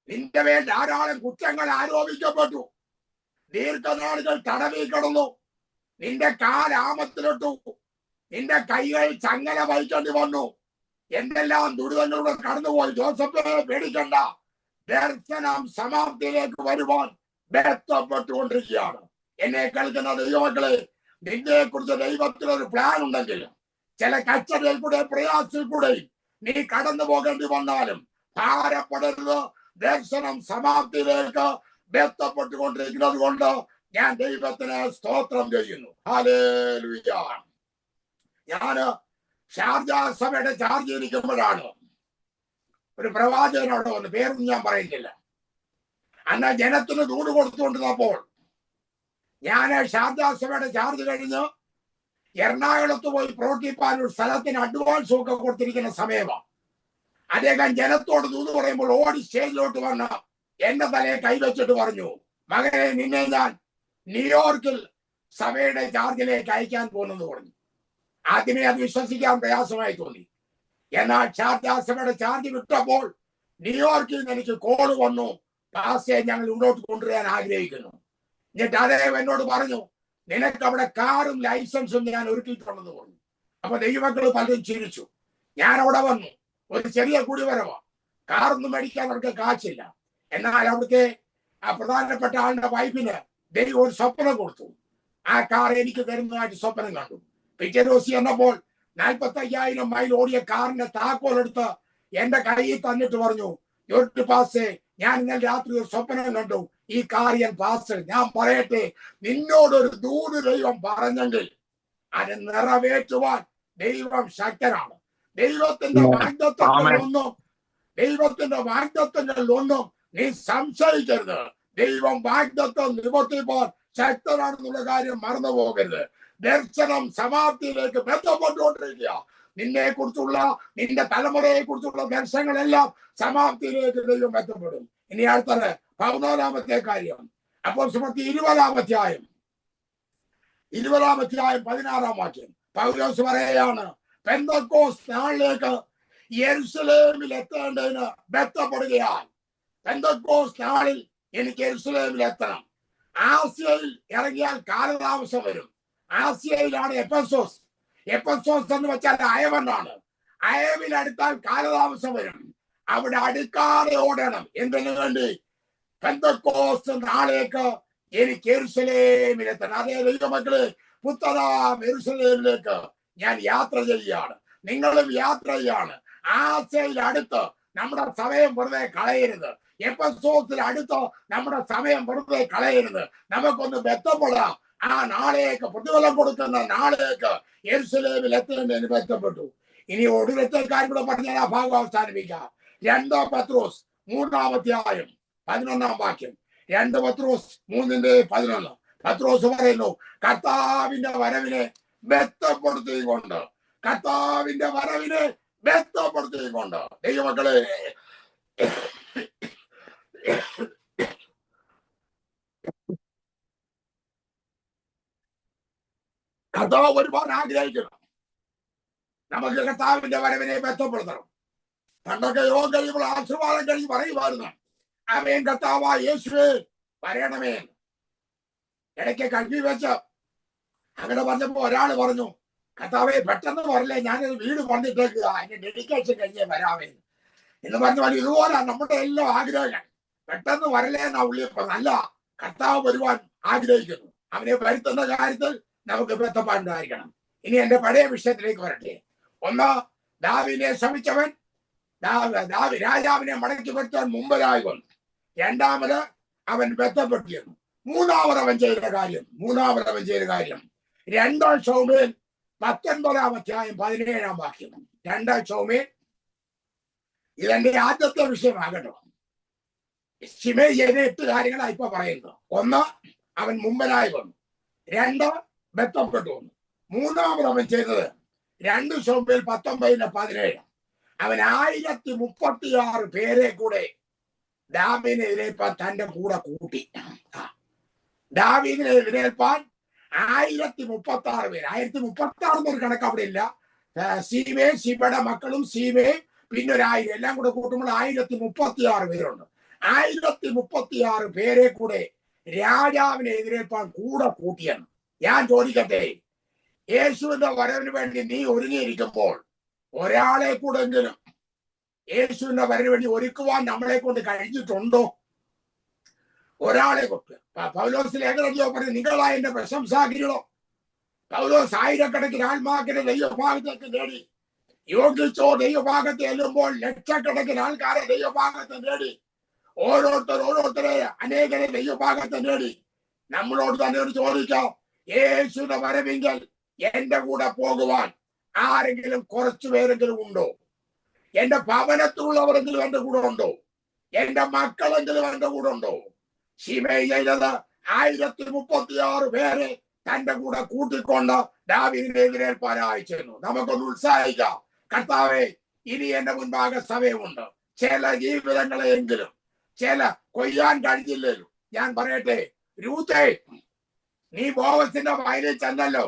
നിന്റെ മേൽ ധാരാളം കുറ്റങ്ങൾ ആരോപിക്കപ്പെട്ടു, ദീർഘനാളുകൾ തടവിൽ കിടന്നു, നിന്റെ കാൽ ആമത്തിലിട്ടു, നിന്റെ കൈകൾ ചങ്ങല വഹിക്കേണ്ടി വന്നു, എന്തെല്ലാം ദുരിതങ്ങളിലൂടെ കടന്നുപോയി. ജോസഫ്, പേടിക്കണ്ട, ദർശനം സമാപ്തിയിലേക്ക് വരുവാൻ ബന്ധപ്പെട്ടുകൊണ്ടിരിക്കുകയാണ്. എന്നെ കേൾക്കുന്ന ദൈവമക്കളെ, നിന്നെ കുറിച്ച് ദൈവത്തിനൊരു പ്ലാൻ ഉണ്ടെങ്കിൽ ചില കച്ചറയിൽ കൂടെ പ്രയാസത്തിൽ കൂടെ നീ കടന്നു പോകേണ്ടി വന്നാലും ഭാരപ്പെടരുത്. ദർശനം സമാപ്തിയിലേക്ക് ബന്ധപ്പെട്ടുകൊണ്ടിരിക്കുന്നത് കൊണ്ട് ഞാൻ ദൈവത്തിന് സ്തോത്രം ചെയ്യുന്നു. ഹല്ലേലൂയ. ഞാന് ഷാർജ സഭയുടെ ചാർജ് ഇരിക്കുമ്പോഴാണ് ഒരു പ്രവാചകൻ അവിടെ വന്ന്, പേരൊന്നും ഞാൻ പറയുന്നില്ല. അന്ന് ജനത്തിന് ദൂട് കൊടുത്തുകൊണ്ടിരുന്നപ്പോൾ ഞാൻ ഷാർജ സഭയുടെ ചാർജ് കഴിഞ്ഞ് എറണാകുളത്ത് പോയി പ്രവർത്തിപ്പാൻ ഒരു സ്ഥലത്തിന് അഡ്വാൻസ് ഒക്കെ കൊടുത്തിരിക്കുന്ന സമയമാണ്. അദ്ദേഹം ജനത്തോട് ദൂത് പറയുമ്പോൾ ഓടി സ്റ്റേജിലോട്ട് വന്ന് എന്റെ തലയെ കൈവച്ചിട്ട് പറഞ്ഞു, മകനെ, നിന്നെ ഞാൻ ന്യൂയോർക്കിൽ സഭയുടെ ചാർജിലേക്ക് അയക്കാൻ പോകുന്നെന്ന് പറഞ്ഞു. ആദ്യമേ അത് വിശ്വസിക്കാൻ പ്രയാസമായി തോന്നി. എന്നാൽ ഷാർജാസഭയുടെ ചാർജ് വിട്ടപ്പോൾ ന്യൂയോർക്കിൽ നിന്ന് എനിക്ക് കോള് വന്നു, പാസ്റ്ററെ, ഞങ്ങൾ ഇങ്ങോട്ട് കൊണ്ടുവരാൻ ആഗ്രഹിക്കുന്നു. എന്നിട്ട് അദ്ദേഹം എന്നോട് പറഞ്ഞു, നിനക്ക് അവിടെ കാറും ലൈസൻസും ഞാൻ ഒരുക്കിയിട്ടുണ്ടെന്ന് പറഞ്ഞു. അപ്പൊ ദൈവമക്കൾ പലരും ചിരിച്ചു. ഞാൻ അവിടെ വന്നു, ഒരു ചെറിയ കുടിവരവാ, കാറൊന്നും മേടിക്കാൻ അവർക്ക് കാശില്ല. എന്നാൽ അവിടുത്തെ ആ പ്രധാനപ്പെട്ട ആളുടെ വൈഫിന് ദൈവം ഒരു സ്വപ്നം കൊടുത്തു. ആ കാർ എനിക്ക് തരുന്നതായിട്ട് സ്വപ്നം കണ്ടു. പിറ്റേ ദിവസം എന്നപ്പോൾ 45,000 മൈൽ ഓടിയ കാറിന്റെ താക്കോലെടുത്ത് എന്റെ കയ്യിൽ തന്നിട്ട് പറഞ്ഞു, ജോർജ് പാസ്റ്റേ, ഞാൻ ഇന്നലെ രാത്രി ഒരു സ്വപ്നം കണ്ടു, ഈ കാർ ഞാൻ പാസ്റ്റർ, ഞാൻ പറയട്ടെ, നിന്നോടൊരു ദൂത് ദൈവം പറഞ്ഞെങ്കിൽ അത് നിറവേറ്റുവാൻ ദൈവം ശക്തനാണ്. ദൈവത്തിന്റെ വാഗ്ദത്തങ്ങളിലൊന്നും നീ സംശയിക്കരുത്. ദൈവം വാഗ്ദത്തം നിവർത്തിപ്പാൻ ശക്തനാണെന്നുള്ള കാര്യം മറന്നു പോകരുത്. ദർശനം സമാപ്തിയിലേക്ക് ബന്ധപ്പെട്ടുകൊണ്ടിരിക്കുക. നിന്നെ കുറിച്ചുള്ള, നിന്റെ തലമുറയെ കുറിച്ചുള്ള ദർശനങ്ങളെല്ലാം സമാപ്തിയിലേക്ക് ദൈവം ബന്ധപ്പെടും. ഇനി അടുത്തത് 14-ാമത്തെ കാര്യം, അപ്പോസ്തലപ്രവൃത്തി 20-ാം അധ്യായം 16-ാം വാക്യം. പൗലോസ് പറയുകയാണ്, പെന്തക്കോസ്ത് നാളിലേക്ക് യെരൂശലേമിൽ എത്തേണ്ടതിന് ബന്ധപ്പെടുകയാൽ പെന്തക്കോസ്ത് നാളിൽ എനിക്ക് യെരൂശലേമിൽ എത്തണം. ആസ്യയിൽ ഇറങ്ങിയാൽ കാലതാമസം വരും. ആസ്യയിലാണ് എഫെസോസ്. എഫെസോസ് എന്ന് വെച്ചാൽ അയവനാണ്. അയവിൽ അടുത്താൽ കാലതാമസം വരും. അവിടെ അടുക്കാതെ ഓടണം. എന്തിനു വേണ്ടി? പെന്തക്കോസ്ത് നാളിലേക്ക് എനിക്ക് യെരൂശലേമിൽ എത്തണം. അതേ ദൈവമക്കളെ, പുത്തനാം യെരൂശലേമിലേക്ക് ഞാൻ യാത്ര ചെയ്യുകയാണ്. നിങ്ങളും യാത്ര ചെയ്യാണ്. ആസ്യയിൽ അടുത്ത് നമ്മുടെ സമയം വെറുതെ കളയരുത്. എഫെസോസിൽ അടുത്ത് നമ്മുടെ സമയം വെറുതെ കളയരുത്. നമുക്കൊന്ന് ബന്ധപ്പെടാം. ആ നാളേക്ക്, പ്രതിഫലം കൊടുക്കുന്ന നാളേക്ക് യെരൂശലേമിൽ എത്തേണ്ടതിന് ബന്ധപ്പെട്ടു. ഇനി ഒടുവിലത്തെ കാര്യം കൂടെ പറഞ്ഞാൽ ആ ഭാഗം അവസാനിപ്പിക്കാം. 2 പത്രോസ് 3-ാം അധ്യായം 11-ാം വാക്യം. 2 പത്രോസ് 3:11. പത്രോസ് പറയുന്നു, കർത്താവിന്റെ വരവിനെ ബന്ധപ്പെടുത്തിക്കൊണ്ട്, കർത്താവിന്റെ വരവിനെ ബന്ധപ്പെടുത്തിക്കൊണ്ട്. ദൈവമക്കളെ, കർത്താവ് ഒരുപാട് ആഗ്രഹിക്കണം. നമുക്ക് കർത്താവിന്റെ വരവിനെ ബന്ധപ്പെടുത്തണം. പണ്ടൊക്കെ യോഗം കഴിയുമ്പോൾ ആശീർവാദം കഴിഞ്ഞ് പറയുമായിരുന്നു, അവൻ കർത്താവായ യേശുവേ വരണമേ. ഇടയ്ക്ക് കൽവി വെച്ച് അങ്ങനെ പറഞ്ഞപ്പോ ഒരാൾ പറഞ്ഞു, കർത്താവെ പെട്ടെന്ന് പറയല്ലേ, ഞാനൊരു വീട് പണിതിട്ടേക്കുക, അതിന്റെ ഡെഡിക്കേഷൻ കഴിഞ്ഞേ വരാമേ എന്ന് പറഞ്ഞു. ഇതുപോലെ നമ്മുടെ എല്ലാം ആഗ്രഹങ്ങൾ. പെട്ടെന്ന് വരലേ എന്നാ ഉള്ളിയപ്പോ നല്ല കർത്താവ് വരുവാൻ ആഗ്രഹിക്കുന്നു. അവനെ വരുത്തുന്ന കാര്യത്തിൽ നമുക്ക് ബന്ധപ്പാടുണ്ടായിരിക്കണം. ഇനി എന്റെ പഴയ വിഷയത്തിലേക്ക് വരട്ടെ. ഒന്ന്, ദാവീദിനെ ശമിച്ചവൻ രാജാവിനെ മടക്കി വരുത്താൻ മുമ്പരായി വന്നു. രണ്ടാമത് അവൻ ബന്ധപ്പെട്ടിരുന്നു. മൂന്നാമത് അവൻ ചെയ്ത കാര്യം 2 ശമൂവേൽ 19-ാം അധ്യായം 17-ാം വാക്യം. 2 ശമൂവേൽ, ഇതെന്റെ ആദ്യത്തെ വിഷയമാകട്ടോ. ശിമേയി ചെയ്ത 8 കാര്യങ്ങളാണ് ഇപ്പൊ പറയുന്നത്. 1, അവൻ മുമ്പനായി വന്നു. 2, ബന്ധപ്പെട്ടു വന്നു. മൂന്നാമത് അവൻ ചെയ്തത് 2 ശമൂവേൽ 19-17. അവൻ 1036 പേരെ കൂടെ ദാവീദിനെ എതിരേൽപ്പാൻ തന്റെ കൂടെ കൂട്ടി. ദാവീദിനെ എതിരേൽപ്പാൻ 1036 പേര്. 1036 എന്നൊരു കണക്ക് അവിടെ ഇല്ല. സീമേ, ശിബയുടെ മക്കളും സീമേ, പിന്നെ 1000 എല്ലാം കൂടെ കൂട്ടുമ്പോൾ 1036 പേരുണ്ട്. 1036 പേരെ കൂടെ രാജാവിനെ എതിരേൽപ്പാൻ കൂടെ കൂട്ടിയാണ്. ഞാൻ ചോദിക്കട്ടെ, യേശുവിന്റെ വരവിന് വേണ്ടി നീ ഒരുങ്ങിയിരിക്കുമ്പോൾ ഒരാളെ കൂടെങ്കിലും യേശുവിന്റെ വരവിന് വേണ്ടി ഒരുക്കുവാൻ നമ്മളെ കൊണ്ട് കഴിഞ്ഞിട്ടുണ്ടോ? ഒരാളെ കൊണ്ട്. പൗലോസ് ലേഖനത്തിലോ പറയും, നിങ്ങളാ എന്റെ പ്രശംസാഗിരികളോ. പൗലോസ് ആയിരക്കണക്കിന് ആത്മാക്കളെ ദൈവഭാഗത്തേക്ക് നേടി. യോഗിച്ചോ ദൈവഭാഗത്ത് ചെല്ലുമ്പോൾ ലക്ഷക്കണക്കിന് ആൾക്കാരെ ദൈവഭാഗത്ത് നേടി. ഓരോരുത്തരെ അനേകരെ ദൈവഭാഗത്ത് നേടി. നമ്മളോട് തന്നെ ഒരു ചോദിക്കാം, യേശുവിന്റെ വരവെങ്കിൽ എന്റെ കൂടെ പോകുവാൻ ആരെങ്കിലും കുറച്ചു പേരെങ്കിലും ഉണ്ടോ? എന്റെ ഭവനത്തിലുള്ളവരെങ്കിലും എന്റെ കൂടെ ഉണ്ടോ? എന്റെ മക്കളെങ്കിലും എന്റെ കൂടെ ഉണ്ടോ? ശിമേയി ചെയ്തത് 1036 പേരെ തന്റെ കൂടെ കൂട്ടിക്കൊണ്ട് ദാവീദിനെ എതിരേൽപ്പാനായി ചെന്നു. നമുക്കൊന്ന് ഉത്സാഹിക്കാം. കർത്താവേ, ഇനി എന്റെ മുൻപാകെ സമയമുണ്ട്. ചില ജീവിതങ്ങളെയെങ്കിലും, ചില കൊയ്യാൻ കഴിഞ്ഞില്ലല്ലോ. ഞാൻ പറയട്ടെ, രൂത്തേ, നീ ബോവസിന്റെ വയലിൽ ചെന്നല്ലോ,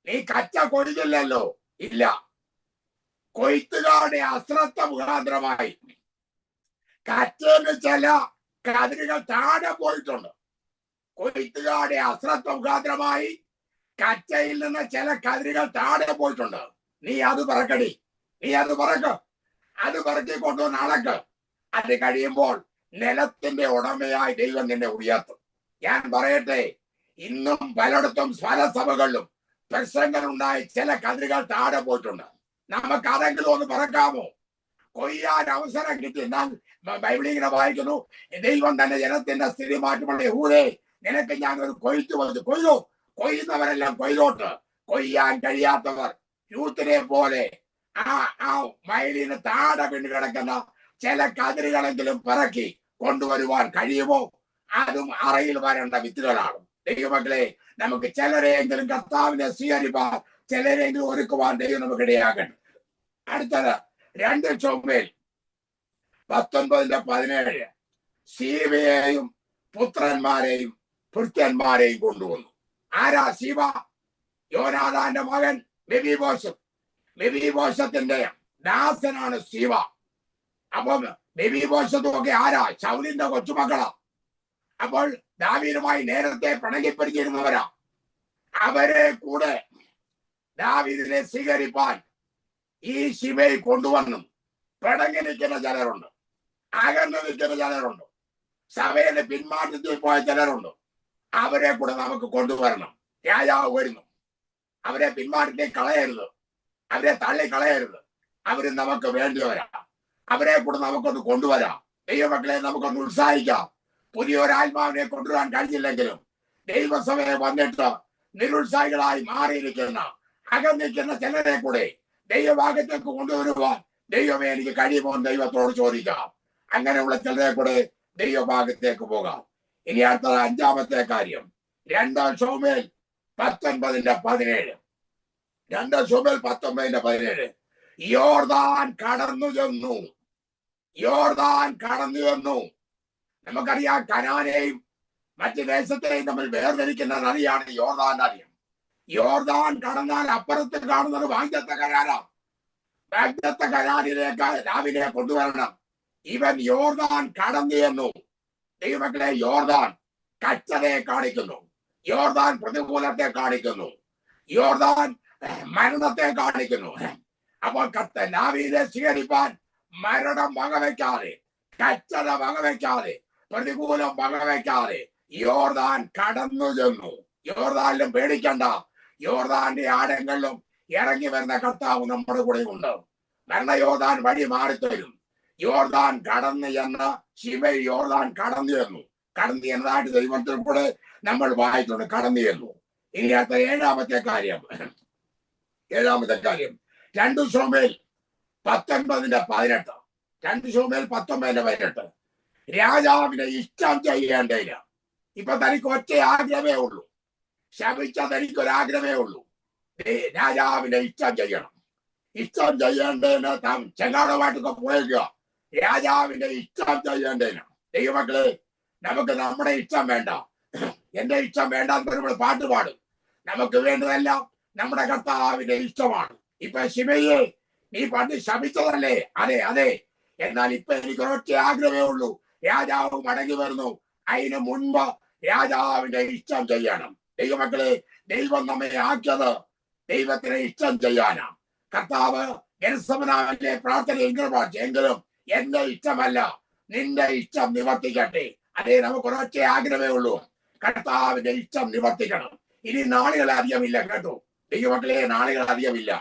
നീ കച്ച കൊയ്തില്ലല്ലോ. ഇല്ല, കൊയ്ത്തുകാരുടെ അശ്രദ്ധ മുഖാന്തരമായി കച്ചേന്ന് ചില കതിരുകൾ താഴെ പോയിട്ടുണ്ട്. കൊയ്ത്തുകാരുടെ അശ്രദ്ധ മുഖാന്തരമായി കച്ചയിൽ നിന്ന് ചില കതിരുകൾ താഴെ പോയിട്ടുണ്ട്. നീ അത് പറക്കടി, നീ അത് പറക്ക്, അത് പറക്കി കൊണ്ടുവന്ന് അളക്ക്. അത് കഴിയുമ്പോൾ നിലത്തിന്റെ ഉടമയായി ദൈവം നിന്നെ ഉയർത്തും. ഞാൻ പറയട്ടെ, ഇന്നും പലയിടത്തും സ്വരസഭകളിലും പ്രശ്നങ്ങളുണ്ടായി ചില കതിരുകൾ താഴെ പോയിട്ടുണ്ട്. നമുക്ക് അതെങ്കിലും ഒന്ന് പറക്കാമോ? കൊയ്യാൻ അവസരം കിട്ടി. ഞാൻ ബൈബിളിൽ ഇങ്ങനെ വായിക്കുന്നു, ദൈവം തന്നെ ജനത്തിന്റെ സ്ഥിതി മാറ്റുമ്പോൾ യഹൂദേ, നിനക്ക് ഞാൻ ഒരു കൊയ്ത്ത് വന്നു. കൊയ്യോ, കൊയ്യുന്നവരെല്ലാം കൊയ്തോട്ട്. കൊയ്യാൻ കഴിയാത്തവർ യൂത്തിനെ പോലെ ആ വയലിന് താഴെ വീണ് കിടക്കുന്ന ചില കതിരുകളെങ്കിലും പിറക്കി കൊണ്ടുവരുവാൻ കഴിയുമോ? അതും അറയിൽ വരേണ്ട വിത്തുകളാണ്. ദൈവമക്കളെ, നമുക്ക് ചിലരെയെങ്കിലും കർത്താവിനെ സ്വീകരിപ്പാൻ, ചിലരെങ്കിലും ഒരുക്കുവാൻ ദൈവം നമുക്ക് ഇടയാകട്ടെ. അടുത്തത് 2 ശമൂവേൽ 19:17. സീബയെയും പുത്രന്മാരെയും ഭൃത്യന്മാരെയും കൊണ്ടുവന്നു. ആരാ ശിവ? യോനാഥാന്റെ മകൻ മെഫീബോശത്ത്. മെഫീബോശത്തിന്റെ ദാസനാണ് ശിവ. അപ്പം മെഫീബോശത്തും ഒക്കെ ആരാ? ശൗലിന്റെ കൊച്ചുമക്കളാ. അപ്പോൾ ദാവീദുമായി നേരത്തെ പിണങ്ങിപ്പിടിച്ചിരുന്നവരാ. അവരെ കൂടെ ദാവീദിനെ സ്വീകരിപ്പാൻ ഈ ശിവയെ കൊണ്ടുവന്നു. പിണങ്ങി നിൽക്കുന്ന ചിലരുണ്ട്, അകന്നു നിൽക്കുന്ന ചിലരുണ്ട്, സഭയിലെ പിന്മാറ്റത്തിൽ പോയ ചിലരുണ്ട്. അവരെ കൂടെ നമുക്ക് കൊണ്ടുവരണം. രാജാവ് വരുന്നു, അവരെ പിന്മാറ്റത്തിൽ കളയരുത്, അവരെ തള്ളി കളയരുത്. അവര് നമുക്ക് വേണ്ടിയവരാ. അവരെ കൂടെ നമുക്കൊന്ന് കൊണ്ടുവരാം. ദൈവമക്കളെ നമുക്കൊന്ന് ഉത്സാഹിക്കാം. പുതിയൊരാത്മാവിനെ കൊണ്ടുവരാൻ കഴിഞ്ഞില്ലെങ്കിലും ദൈവസഭയെ വന്നിട്ട് നിരുത്സാഹികളായി മാറിയിരിക്കുന്ന അകന്നിരിക്കുന്ന ചിലരെ കൂടെ ദൈവഭാഗത്തേക്ക് കൊണ്ടുവരുവാൻ ദൈവമേ എനിക്ക് കഴിയുമോ ദൈവത്തോട് ചോദിക്കാം. അങ്ങനെയുള്ള ചിലരെ കൂടെ ദൈവഭാഗത്തേക്ക് പോകാം. ഇനി അടുത്ത 5-ാമത്തെ കാര്യം 2 ശമൂവേൽ 19:17. 2 ശമൂവേൽ 19:17. യോർദാൻ കടന്നു ചെന്നു. യോർദാൻ കടന്നു ചെന്നു. നമുക്കറിയാം, കനാനെയും മറ്റു ദേശത്തെയും തമ്മിൽ വേർതിരിക്കുന്ന നദിയാണ് യോർദാൻ നദി. യോർദാൻ കടന്നാൽ അപ്പുറത്ത് കാണുന്നത് വാഗ്ദത്ത കനാലാണ്. വാഗ്ദത്ത കനാനിലേക്ക് രാവിലെ കൊണ്ടുവരണം. ഇവൻ യോർദാൻ കടന്നു ചെന്നു. ദൈവമക്കളെ, യോർദാൻ കച്ചതയെ കാണിക്കുന്നു, യോർദാൻ പ്രതികൂലത്തെ കാണിക്കുന്നു, യോർദാൻ മരണത്തെ കാണിക്കുന്നു. അപ്പോൾ ദാവീദിനെ സ്വീകരിപ്പാൻ മരണം വകവയ്ക്കാതെ, കച്ചത വകവയ്ക്കാതെ, പ്രതികൂലം വകവയ്ക്കാതെ യോർദാൻ കടന്നു ചെന്നു. യോർദാനിലും പേടിക്കണ്ട. യോർദാന്റെ ആഴങ്ങളിലും ഇറങ്ങി വരുന്ന കർത്താവ് നമ്മുടെ കൂടെ ഉണ്ട്. മരണ യോർദാൻ വഴി മാറിത്തരും. യോർദാൻ കടന്നു എന്ന ശിവ യോർദാൻ കടന്നു ചെന്നു. കടന്നു എന്നതായിട്ട് ദൈവത്തിൽ കൂടെ നമ്മൾ വായിച്ചുകൊണ്ട് കടന്നു ചെന്നു. ഇനി അടുത്ത 7-ാമത്തെ കാര്യം 2 ശമൂവേൽ 19:18. 2 ശമൂവേൽ 19:18. രാജാവിനെ ഇഷ്ടം ചെയ്യേണ്ടതിന് ഇപ്പൊ തനിക്ക് ഒറ്റ ആഗ്രഹമേ ഉള്ളൂ. ശപിച്ച തനിക്കൊരാഗ്രഹമേ ഉള്ളൂ. രാജാവിനെ ഇഷ്ടം ചെയ്യണം. ഇഷ്ടം ചെയ്യേണ്ടതിന് താൻ ചെങ്ങാടമായിട്ടൊക്കെ പോയേക്കുക. രാജാവിന്റെ ഇഷ്ടം ചെയ്യേണ്ടതിന്. ദൈവമക്കളെ, നമുക്ക് നമ്മുടെ ഇഷ്ടം വേണ്ട, എന്റെ ഇഷ്ടം വേണ്ട എന്ന് നമ്മൾ പാട്ട് പാടും. നമുക്ക് വേണ്ടതെല്ലാം നമ്മുടെ കർത്താവിന്റെ ഇഷ്ടമാണ്. ഇപ്പൊ ശിവയെ നീ പണ്ട് ശപിച്ചതല്ലേ? അതെ അതെ. എന്നാൽ ഇപ്പൊ എനിക്ക് ഒരൊറ്റ ആഗ്രഹമേ ഉള്ളൂ, രാജാവ് മടങ്ങി വരുന്നു. അതിന് മുൻപ് രാജാവിന്റെ ഇഷ്ടം ചെയ്യണം. ദൈവമക്കളെ, ദൈവം നമ്മെ ആക്കിയത് ദൈവത്തിനെ ഇഷ്ടം ചെയ്യാനാ. കർത്താവ് ഗെത്സമനാവിലെ പ്രാർത്ഥന എങ്കിലും എന്റെ ഇഷ്ടമല്ല, നിന്റെ ഇഷ്ടം നിവർത്തിക്കട്ടെ. അതേ, നമുക്ക് ഒരൊറ്റ ആഗ്രഹമേ ഉള്ളൂ, കർത്താവിന്റെ ഇഷ്ടം നിവർത്തിക്കണം. ഇനി നാളുകൾ അധികമില്ല കേട്ടോ ദൈവമക്കളെ, നാളുകൾ അധികമില്ല.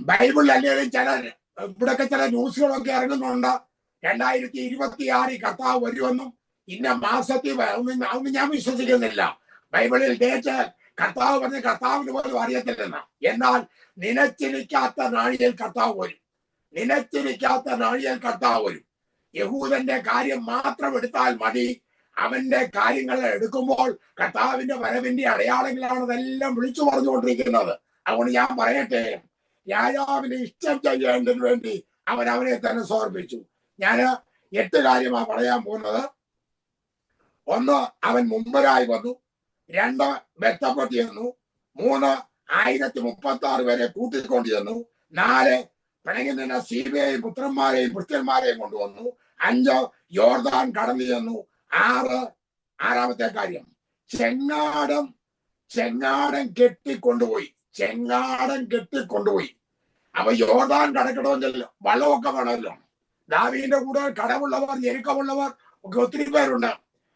ബൈബിളിൽ അല്ലെങ്കിൽ ഇവിടൊക്കെ ചില ന്യൂസുകളൊക്കെ ഇറങ്ങുന്നുണ്ട്. 2026 കർത്താവ് വരുമെന്നും ഇന്ന മാസത്തിൽ ഒന്നും ഞാൻ വിശ്വസിക്കുന്നില്ല. ബൈബിളിൽ ഡേറ്റ് കർത്താവ് പറഞ്ഞ കർത്താവിന് പോലും അറിയത്തില്ലെന്ന്. എന്നാൽ നിലച്ചിരിക്കാത്ത നാഴികയിൽ കർത്താവ് വരും. നിലച്ചിരിക്കാത്ത നാഴികയിൽ കർത്താവ് വരും. യഹൂദന്റെ കാര്യം മാത്രം എടുത്താൽ മതി. അവന്റെ കാര്യങ്ങൾ എടുക്കുമ്പോൾ കർത്താവിന്റെ വരവിന്റെ അടയാളങ്ങളാണ് അതെല്ലാം വിളിച്ചു പറഞ്ഞുകൊണ്ടിരിക്കുന്നത്. അതുകൊണ്ട് ഞാൻ പറയട്ടെ, രാജാവിനെ ഇഷ്ടം ചെയ്യേണ്ടതിന് വേണ്ടി അവനെ തന്നെ സമർപ്പിച്ചു. ഞാൻ 8 കാര്യമാണ് പറയാൻ പോകുന്നത്. 1, അവൻ മുമ്പരായി വന്നു. 2, ബന്ധപ്പെട്ട് ചെന്നു. 3, 1036 പേരെ കൂട്ടിക്കൊണ്ട് ചെന്നു. 4, പിണങ്ങി നിന്ന സീബയെയും പുത്രന്മാരെയും ഭൃത്യന്മാരെയും കൊണ്ടുവന്നു. 5, യോർദാൻ കടന്നു ചെന്നു. 6, 6-ാമത്തെ കാര്യം, ചെങ്ങാടൻ കെട്ടിക്കൊണ്ടുപോയി. അപ്പൊ യോർദാൻ കടക്കണമെങ്കിൽ വള്ളമൊക്കെ വേണമല്ലോ. ദാവീദിന്റെ കൂടെ കടമുള്ളവർ, ഞെരുക്കമുള്ളവർ ഒക്കെ ഒത്തിരി പേരുണ്ട്.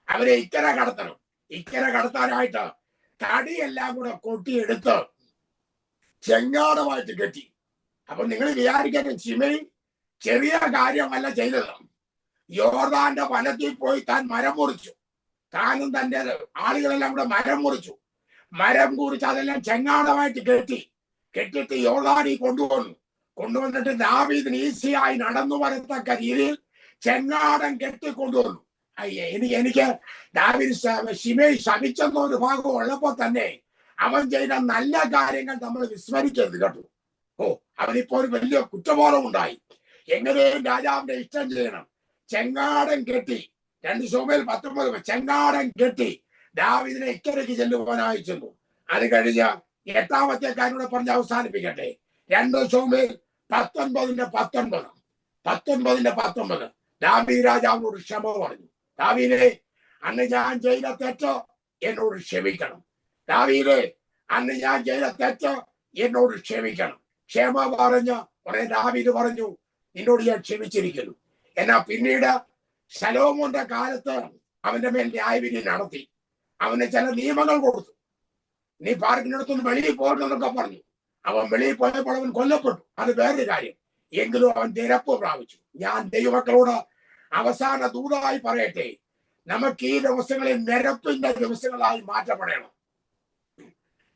അവരെ ഇക്കരെ കടത്തണം. ഇക്കരെ കടത്താനായിട്ട് തടിയെല്ലാം കൂടെ കൊട്ടിയെടുത്ത് ചെങ്ങാടമായിട്ട് കെട്ടി. അപ്പൊ നിങ്ങൾ വിചാരിക്കാൻ ശിമയി ചെറിയ കാര്യമല്ല ചെയ്തത്. യോർദാന്റെ വനത്തിൽ പോയി താൻ മരം മുറിച്ചു. താനും തന്റെ ആളുകളെല്ലാം കൂടെ മരം മുറിച്ചു. മരം കുറിച്ച് അതെല്ലാം ചെങ്ങാടമായിട്ട് കെട്ടിട്ട് യോർദാനിൽ കൊണ്ടുവന്നിട്ട് ദാവീദിന് ഈസിയായി നടന്നു വരത്തക്ക രീതിയിൽ ചെങ്ങാടൻ കെട്ടിക്കൊണ്ടുവന്നു. എനിക്ക് ദാവീദ് ശിമയി ശപിച്ചെന്ന ഒരു ഭാഗം ഉള്ളപ്പോ തന്നെ അവൻ ചെയ്ത നല്ല കാര്യങ്ങൾ നമ്മൾ വിസ്മരിക്കരുത് കേട്ടോ. അവനിപ്പോ ഒരു വലിയ കുറ്റബോധം ഉണ്ടായി. എങ്ങനെയും രാജാവിന്റെ ഇഷ്ടം ചെയ്യണം. ചെങ്ങാടൻ കെട്ടി 2 ശമൂവേൽ 19 ചെങ്കാടൻ കെട്ടി ദാവീദിനെ ഇക്കരയ്ക്ക് ചെല്ലുവാൻ അയച്ചു. അത് കഴിഞ്ഞ് 8ാമത്തെ കാര്യം പറഞ്ഞ് അവസാനിപ്പിക്കട്ടെ. 2 ശമൂവേൽ 19 ദാവീദ് രാജാവിനോട് ക്ഷമ പറഞ്ഞു. ദാവീദേ, അന്ന് ഞാൻ ചെയ്ത തെറ്റ് എന്നോട് ക്ഷമിക്കണം. ദാവീദേ, അന്ന് ഞാൻ ചെയ്ത തെറ്റ് എന്നോട് ക്ഷമിക്കണം. ക്ഷമ പറഞ്ഞ് ഉടനെ ദാവീദ് പറഞ്ഞു, നിന്നോട് ഞാൻ ക്ഷമിച്ചിരിക്കുന്നു. എന്നാ പിന്നീട് ശലോമോന്റെ കാലത്ത് അവന്റെ മേൽ ന്യായവിധി നടത്തി. അവന് ചില നിയമങ്ങൾ കൊടുത്തു. നീ പാർക്കിനടുത്തൊന്ന് വെളിയിൽ പോകണമെന്നൊക്കെ പറഞ്ഞു. അവൻ വെളിയിൽ പോയപ്പോൾ അവൻ കൊല്ലപ്പെട്ടു. അത് വേറൊരു കാര്യം. എങ്കിലും അവൻ നിരപ്പ് പ്രാപിച്ചു. ഞാൻ ദൈവമക്കളോട് അവസാന ദൂതായി പറയട്ടെ, നമുക്ക് ഈ ദിവസങ്ങളിൽ നിരപ്പിന്റെ ദിവസങ്ങളായി മാറ്റപ്പെടണം.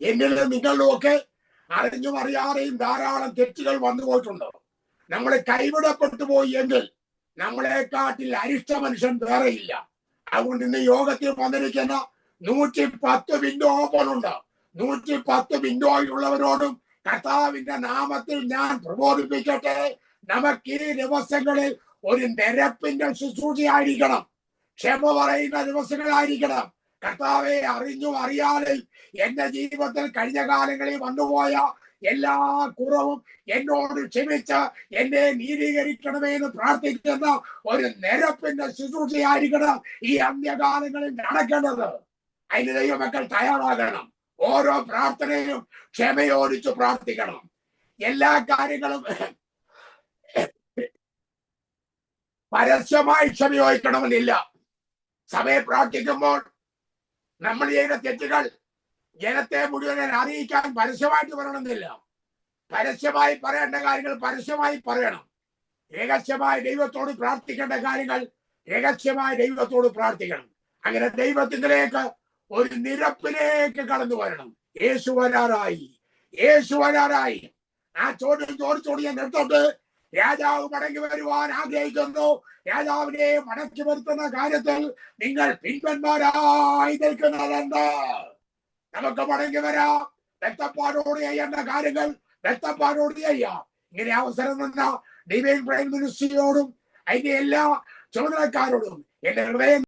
എന്നിലും നിങ്ങളിലും ഒക്കെ അറിഞ്ഞും അറിയാതെയും ധാരാളം തെറ്റുകൾ വന്നു പോയിട്ടുണ്ട്. നമ്മൾ കൈവിടപ്പെട്ടു പോയി എങ്കിൽ നമ്മളെക്കാട്ടിൽ അരിഷ്ട മനുഷ്യൻ വേറെയില്ല. അതുകൊണ്ട് ഇന്ന് യോഗത്തിൽ വന്നിരിക്കുന്ന 110 വിൻഡോ ഓപ്പൺ ഉണ്ട്. 110 വിൻഡോയിലുള്ളവരോടും കർത്താവിന്റെ നാമത്തിൽ ഞാൻ പ്രബോധിപ്പിക്കട്ടെ, നമുക്ക് ഈ ദിവസങ്ങളിൽ ഒരു നിരപ്പിന്റെ ശുശ്രൂഷയായിരിക്കണം. ക്ഷമ പറയുന്ന ദിവസങ്ങളായിരിക്കണം. കർത്താവെ, അറിഞ്ഞും അറിയാതെയും എന്റെ ജീവിതത്തിൽ കഴിഞ്ഞ കാലങ്ങളിൽ വന്നുപോയ എല്ലാ കുറവും എന്നോട് ക്ഷമിച്ച് എന്നെ നീതീകരിക്കണമേ എന്ന് പ്രാർത്ഥിക്കുന്ന ഒരു നിരപ്പിന്റെ ശുശ്രൂഷയായിരിക്കണം ഈ അന്ത്യകാലങ്ങളിൽ നടക്കേണ്ടത്. അതിന് ദൈവമക്കൾ തയ്യാറാകണം. ഓരോ പ്രാർത്ഥനയിലും ക്ഷമയോടിച്ച് പ്രാർത്ഥിക്കണം. എല്ലാ കാര്യങ്ങളും പരസ്യമായി ക്ഷമയോദിക്കണമെന്നില്ല. സഭയെ പ്രാർത്ഥിക്കുമ്പോൾ നമ്മൾ ചെയ്യുന്ന തെറ്റുകൾ ജനത്തെ മുഴുവൻ അറിയിക്കാൻ പരസ്യമായിട്ട് പറയണമെന്നില്ല. പരസ്യമായി പറയേണ്ട കാര്യങ്ങൾ പരസ്യമായി പറയണം. രഹസ്യമായി ദൈവത്തോട് പ്രാർത്ഥിക്കേണ്ട കാര്യങ്ങൾ രഹസ്യമായി ദൈവത്തോട് പ്രാർത്ഥിക്കണം. അങ്ങനെ ദൈവത്തിലേക്ക് ഒരു നിരപ്പിലേക്ക് കടന്നു വരണം. യേശു വരാറായി. ആ ചോദ്യം ചോദിച്ചോട് ഞാൻ നിർത്തോട്ട്. രാജാവ് മടങ്ങി വരുവാൻ ആഗ്രഹിക്കുന്നു. രാജാവിനെ മടക്കി വരുത്തുന്ന കാര്യത്തിൽ നിങ്ങൾ പിൻപന്മാരായി നിൽക്കുന്നതെന്ത്? നമുക്ക് മടങ്ങി വരാം. വ്യക്തപ്പാടോട് ചെയ്യേണ്ട കാര്യങ്ങൾ വ്യക്തപ്പാടോട് ചെയ്യാം. ഇങ്ങനെ അവസരം തന്ന ഡിവൈൻ പ്രൈം മിനിസ്ട്രിയോടും അതിന്റെ എല്ലാ ചുമതലക്കാരോടും എന്റെ ഹൃദയം